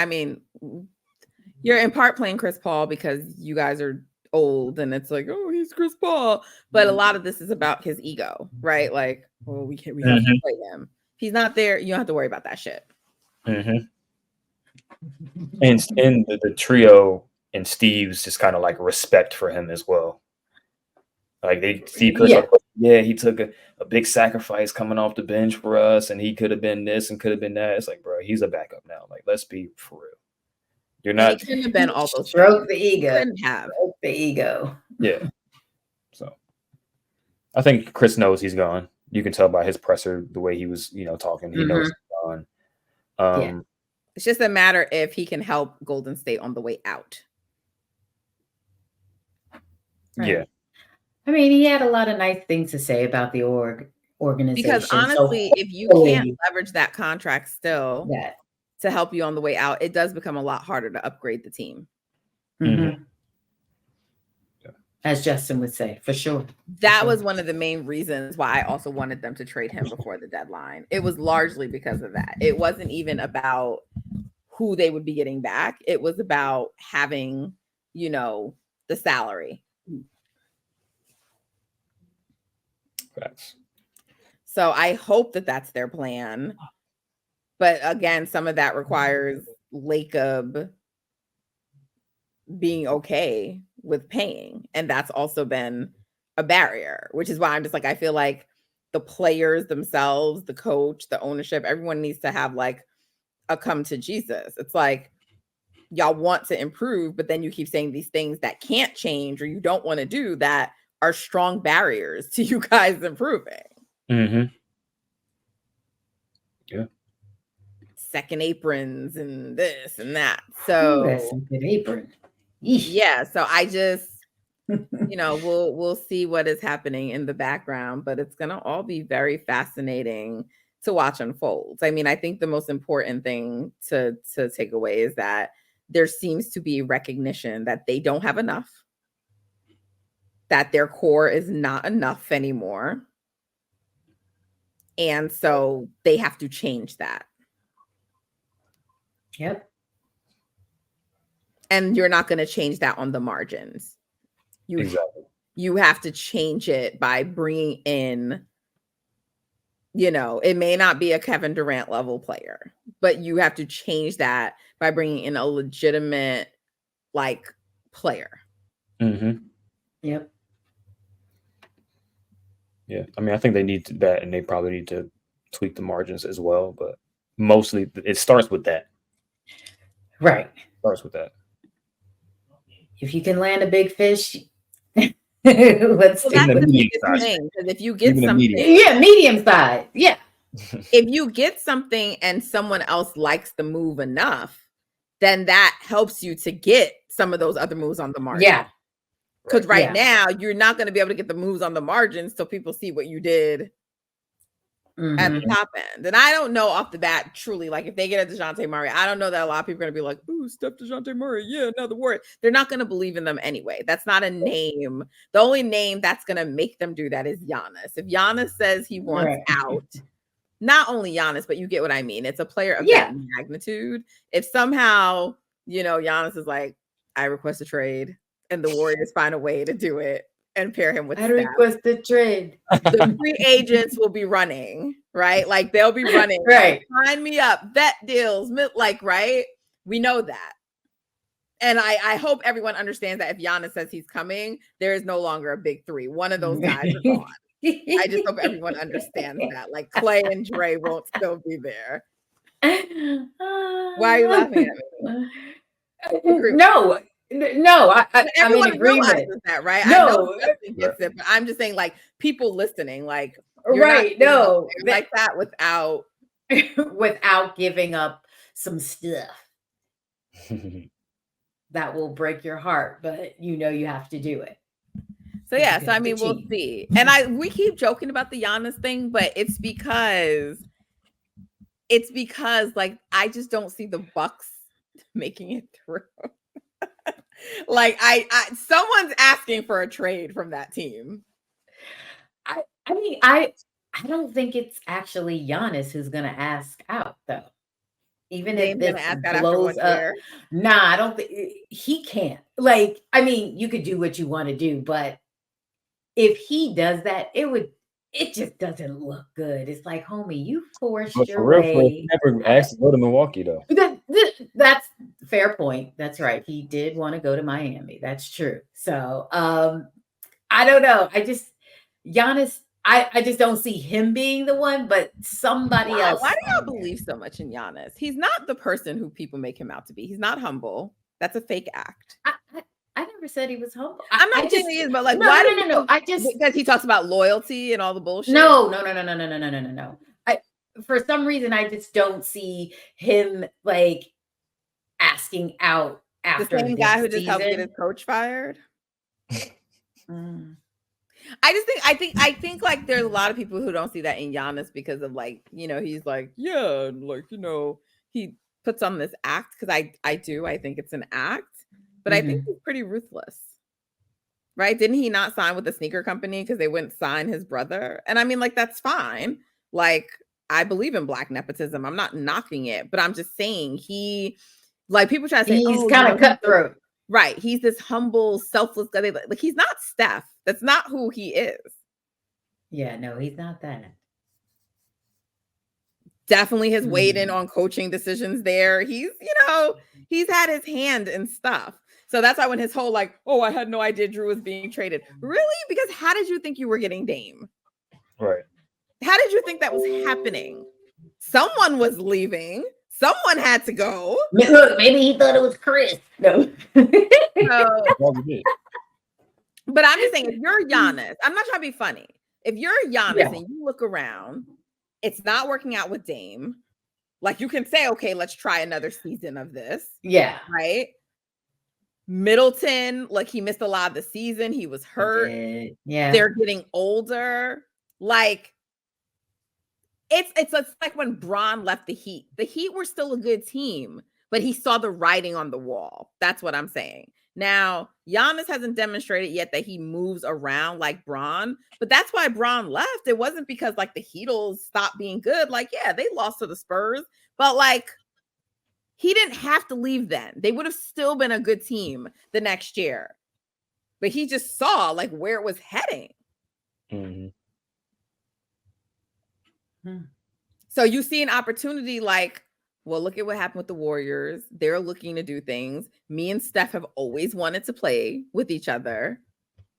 [SPEAKER 1] you're in part playing Chris Paul because you guys are old and it's he's Chris Paul. But a lot of this is about his ego, right? We have to play him. If he's not there, you don't have to worry about that shit.
[SPEAKER 3] And in the trio and Steve's just kind of respect for him as well. Steve Kerr, he took a big sacrifice coming off the bench for us, and he could have been this and could have been that. It's bro, he's a backup now. Let's be for real. You're not.
[SPEAKER 1] He couldn't have been all those.
[SPEAKER 2] Stroke the ego.
[SPEAKER 1] Couldn't have.
[SPEAKER 2] Stroke the ego.
[SPEAKER 3] Yeah. So, I think Chris knows he's gone. You can tell by his presser the way he was, talking. He knows he's gone.
[SPEAKER 1] It's just a matter if he can help Golden State on the way out.
[SPEAKER 3] Right. Yeah.
[SPEAKER 2] I mean, he had a lot of nice things to say about the organization.
[SPEAKER 1] Because honestly, if you can't leverage that contract still to help you on the way out, it does become a lot harder to upgrade the team.
[SPEAKER 2] As Justin would say, for sure.
[SPEAKER 1] That was one of the main reasons why I also wanted them to trade him before the deadline. It was largely because of that. It wasn't even about who they would be getting back. It was about having, the salary.
[SPEAKER 3] Facts.
[SPEAKER 1] So I hope that that's their plan. But again, some of that requires Lacob being okay with paying. And that's also been a barrier, which is why I'm just I feel like the players themselves, the coach, the ownership, everyone needs to have a come to Jesus. It's y'all want to improve, but then you keep saying these things that can't change or you don't want to do that are strong barriers to you guys improving.
[SPEAKER 3] Yeah.
[SPEAKER 1] Second aprons and this and that. So
[SPEAKER 2] second apron.
[SPEAKER 1] Yeah. So I just, we'll see what is happening in the background, but it's gonna all be very fascinating to watch unfold. I mean, I think the most important thing to take away is that there seems to be recognition that they don't have enough, that their core is not enough anymore. And so they have to change that.
[SPEAKER 2] Yep.
[SPEAKER 1] And you're not going to change that on the margins. You have to change it by bringing in, it may not be a Kevin Durant level player, but you have to change that by bringing in a legitimate player.
[SPEAKER 2] Yep.
[SPEAKER 3] Yeah, I mean, I think they need that, and they probably need to tweak the margins as well. But mostly, it starts with that.
[SPEAKER 2] Right.
[SPEAKER 3] Starts with that.
[SPEAKER 2] If you can land a big fish,
[SPEAKER 1] let's take the medium size. Because if you get something,
[SPEAKER 2] medium size,
[SPEAKER 1] if you get something and someone else likes the move enough, then that helps you to get some of those other moves on the margin.
[SPEAKER 2] Yeah.
[SPEAKER 1] Because right now, you're not going to be able to get the moves on the margins so people see what you did at the top end. And I don't know off the bat, truly, like if they get a DeJounte Murray, I don't know that a lot of people are going to be like, ooh, Steph DeJounte Murray, yeah, another word. They're not going to believe in them anyway. That's not a name. The only name that's going to make them do that is Giannis. If Giannis says he wants out, not only Giannis, but you get what I mean. It's a player of that magnitude. If somehow, Giannis is like, I request a trade, and the Warriors find a way to do it and pair him with
[SPEAKER 2] I request a trade.
[SPEAKER 1] The free agents will be running, right? Like they'll be running.
[SPEAKER 2] Right.
[SPEAKER 1] Like, sign me up, vet deals, right? We know that. And I hope everyone understands that if Giannis says he's coming, there is no longer a big three. One of those guys are gone. I just hope everyone understands that. Like Klay and Dre won't still be there. Why are you laughing at me?
[SPEAKER 2] No, I'm in agreement.
[SPEAKER 1] That, right?
[SPEAKER 2] No,
[SPEAKER 1] I know gets it, but I'm just saying, like people listening, like
[SPEAKER 2] right? No,
[SPEAKER 1] like that without
[SPEAKER 2] giving up some stuff that will break your heart, but you have to do it.
[SPEAKER 1] So yeah, so I mean, we'll see. And we keep joking about the Giannis thing, but it's because like I just don't see the Bucks making it through. Like I someone's asking for a trade from that team.
[SPEAKER 2] I mean, I don't think it's actually Giannis who's gonna ask out though. Even if this blows up, nah, I don't think he can't. Like, I mean, you could do what you want to do, but if he does that, it just doesn't look good. It's like, homie, you forced your way.
[SPEAKER 3] Never asked to go to Milwaukee though.
[SPEAKER 2] That's fair point. That's right. He did want to go to Miami. That's true. So I don't know. Giannis, I just don't see him being the one, but somebody else.
[SPEAKER 1] Why do y'all believe so much in Giannis? He's not the person who people make him out to be. He's not humble. That's a fake act.
[SPEAKER 2] I never said he was humble.
[SPEAKER 1] I'm not saying he is, but like,
[SPEAKER 2] why? No.
[SPEAKER 1] Because he talks about loyalty and all the bullshit.
[SPEAKER 2] No. For some reason, I just don't see him like asking out after
[SPEAKER 1] the same guy who just helped get his coach fired. I think like there's a lot of people who don't see that in Giannis because of like, he's like, yeah, like, he puts on this act because I think it's an act. But I think he's pretty ruthless, right? Didn't he not sign with the sneaker company because they wouldn't sign his brother? And I mean, like, that's fine. Like, I believe in Black nepotism. I'm not knocking it, but I'm just saying people try to say
[SPEAKER 2] he's kind of cutthroat.
[SPEAKER 1] Right. He's this humble, selfless guy. Like, he's not Steph. That's not who he is.
[SPEAKER 2] Yeah, no, he's not that.
[SPEAKER 1] Definitely has weighed in on coaching decisions there. He's had his hand in stuff. So that's why when his whole like, oh, I had no idea Drew was being traded. Really? Because how did you think you were getting Dame?
[SPEAKER 3] Right.
[SPEAKER 1] How did you think that was happening? Someone was leaving. Someone had to go.
[SPEAKER 2] Look, maybe he thought it was Chris. No.
[SPEAKER 1] But I'm just saying, if you're Giannis, I'm not trying to be funny. If you're Giannis and you look around, it's not working out with Dame. Like you can say, okay, let's try another season of this.
[SPEAKER 2] Yeah.
[SPEAKER 1] Right. Middleton, like he missed a lot of the season. He was hurt.
[SPEAKER 2] Yeah.
[SPEAKER 1] They're getting older. Like it's like when Bron left the Heat. The Heat were still a good team, but he saw the writing on the wall. That's what I'm saying. Now, Giannis hasn't demonstrated yet that he moves around like Bron, but that's why Bron left. It wasn't because like the Heatles stopped being good. Like, yeah, they lost to the Spurs, but like he didn't have to leave then. They would have still been a good team the next year, but he just saw like where it was heading. So you see an opportunity like, well, look at what happened with the Warriors. They're looking to do things. Me and Steph have always wanted to play with each other.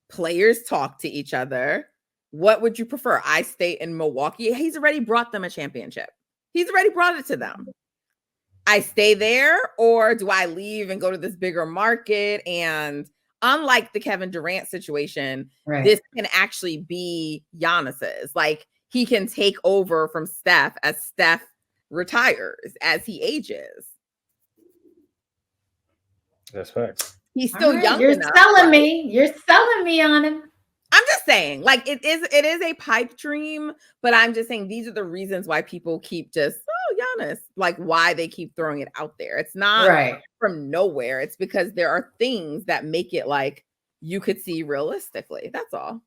[SPEAKER 1] Players talk to each other. What would you prefer? I stay in Milwaukee. He's already brought them a championship. He's already brought it to them. I stay there, or do I leave and go to this bigger market? And unlike the Kevin Durant situation, this can actually be Giannis's. Like, he can take over from Steph as Steph retires, as he ages.
[SPEAKER 3] That's facts.
[SPEAKER 1] He's still young
[SPEAKER 2] You're
[SPEAKER 1] enough.
[SPEAKER 2] selling me. You're selling me on him.
[SPEAKER 1] I'm just saying, like, it is a pipe dream, but I'm just saying these are the reasons why people keep just, Giannis, like why they keep throwing it out there. It's not
[SPEAKER 2] right
[SPEAKER 1] from nowhere. It's because there are things that make it like you could see realistically. That's all.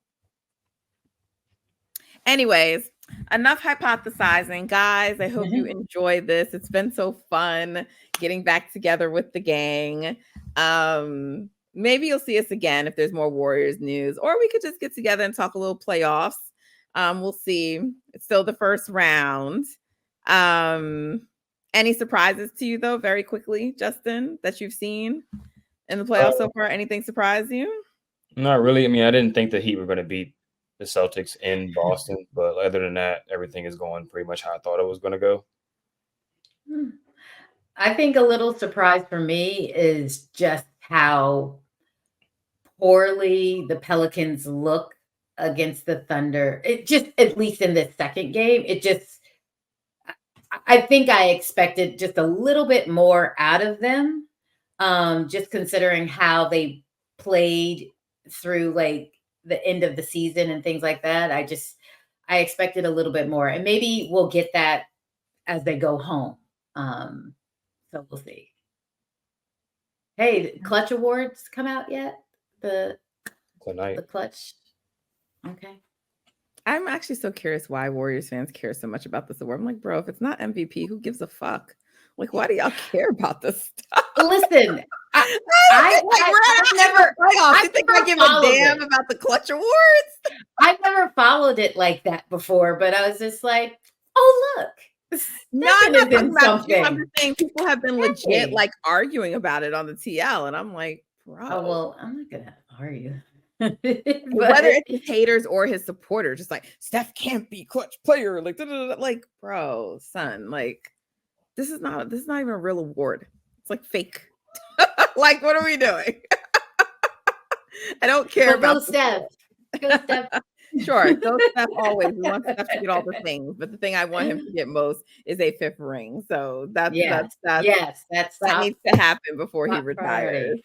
[SPEAKER 1] Anyways, enough hypothesizing, guys. I hope you enjoy this. It's been so fun getting back together with the gang. Maybe you'll see us again if there's more Warriors news, or we could just get together and talk a little playoffs. We'll see. It's still the first round. Any surprises to you though, very quickly, Justin, that you've seen in the playoffs so far? Anything surprise you?
[SPEAKER 3] Not really. I mean, I didn't think the Heat were going to beat the Celtics in Boston, but other than that, everything is going pretty much how I thought it was going to go.
[SPEAKER 2] I think a little surprise for me is just how poorly the Pelicans look against the Thunder. It just, at least in this second game, it just, I think I expected just a little bit more out of them, just considering how they played through like the end of the season and things like that. I expected a little bit more, and maybe we'll get that as they go home. So we'll see. Hey, the Clutch Awards come out yet? The Clutch. Okay.
[SPEAKER 1] I'm actually so curious why Warriors fans care so much about this award. I'm like, bro, if it's not MVP, who gives a fuck? Like, why do y'all care about this stuff?
[SPEAKER 2] Listen, I
[SPEAKER 1] give a damn about the Clutch Awards.
[SPEAKER 2] I've never followed it like that before, but I was just like, oh look.
[SPEAKER 1] No, I'm not talking about you. I'm just saying people have been legit like arguing about it on the TL, and I'm like, bro.
[SPEAKER 2] Oh well, I'm not gonna argue.
[SPEAKER 1] Whether it's his haters or his supporters, just like Steph can't be clutch player, like like, bro, son, like this is not even a real award. It's like fake. Like, what are we doing? I don't care about
[SPEAKER 2] Steph. Go Steph.
[SPEAKER 1] Sure, go Steph always. We want Steph to get all the things, but the thing I want him to get most is a 5th ring. So that needs to happen before he retires.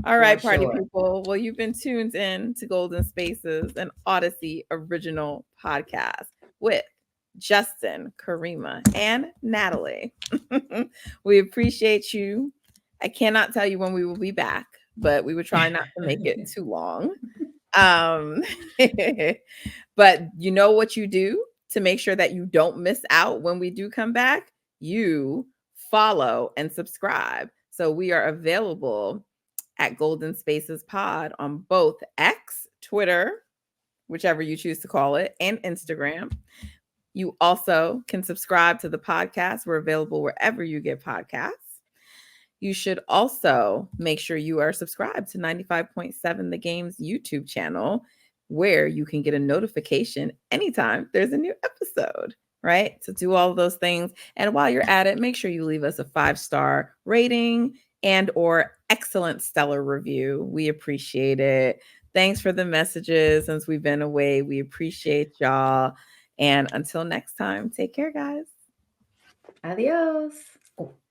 [SPEAKER 1] All right, party people. Well, you've been tuned in to Golden Spaces, an Odyssey original podcast with Justin, Kariemah, and Natalie. We appreciate you. I cannot tell you when we will be back, but we would try not to make it too long. But you know what you do to make sure that you don't miss out when we do come back? You follow and subscribe. So we are available at Golden Spaces Pod on both X, Twitter, whichever you choose to call it, and Instagram. You also can subscribe to the podcast. We're available wherever you get podcasts. You should also make sure you are subscribed to 95.7 The Game's YouTube channel, where you can get a notification anytime there's a new episode, right? So do all of those things. And while you're at it, make sure you leave us a 5-star rating and or excellent stellar review. We appreciate it. Thanks for the messages since we've been away. We appreciate y'all. And until next time, take care, guys.
[SPEAKER 2] Adios.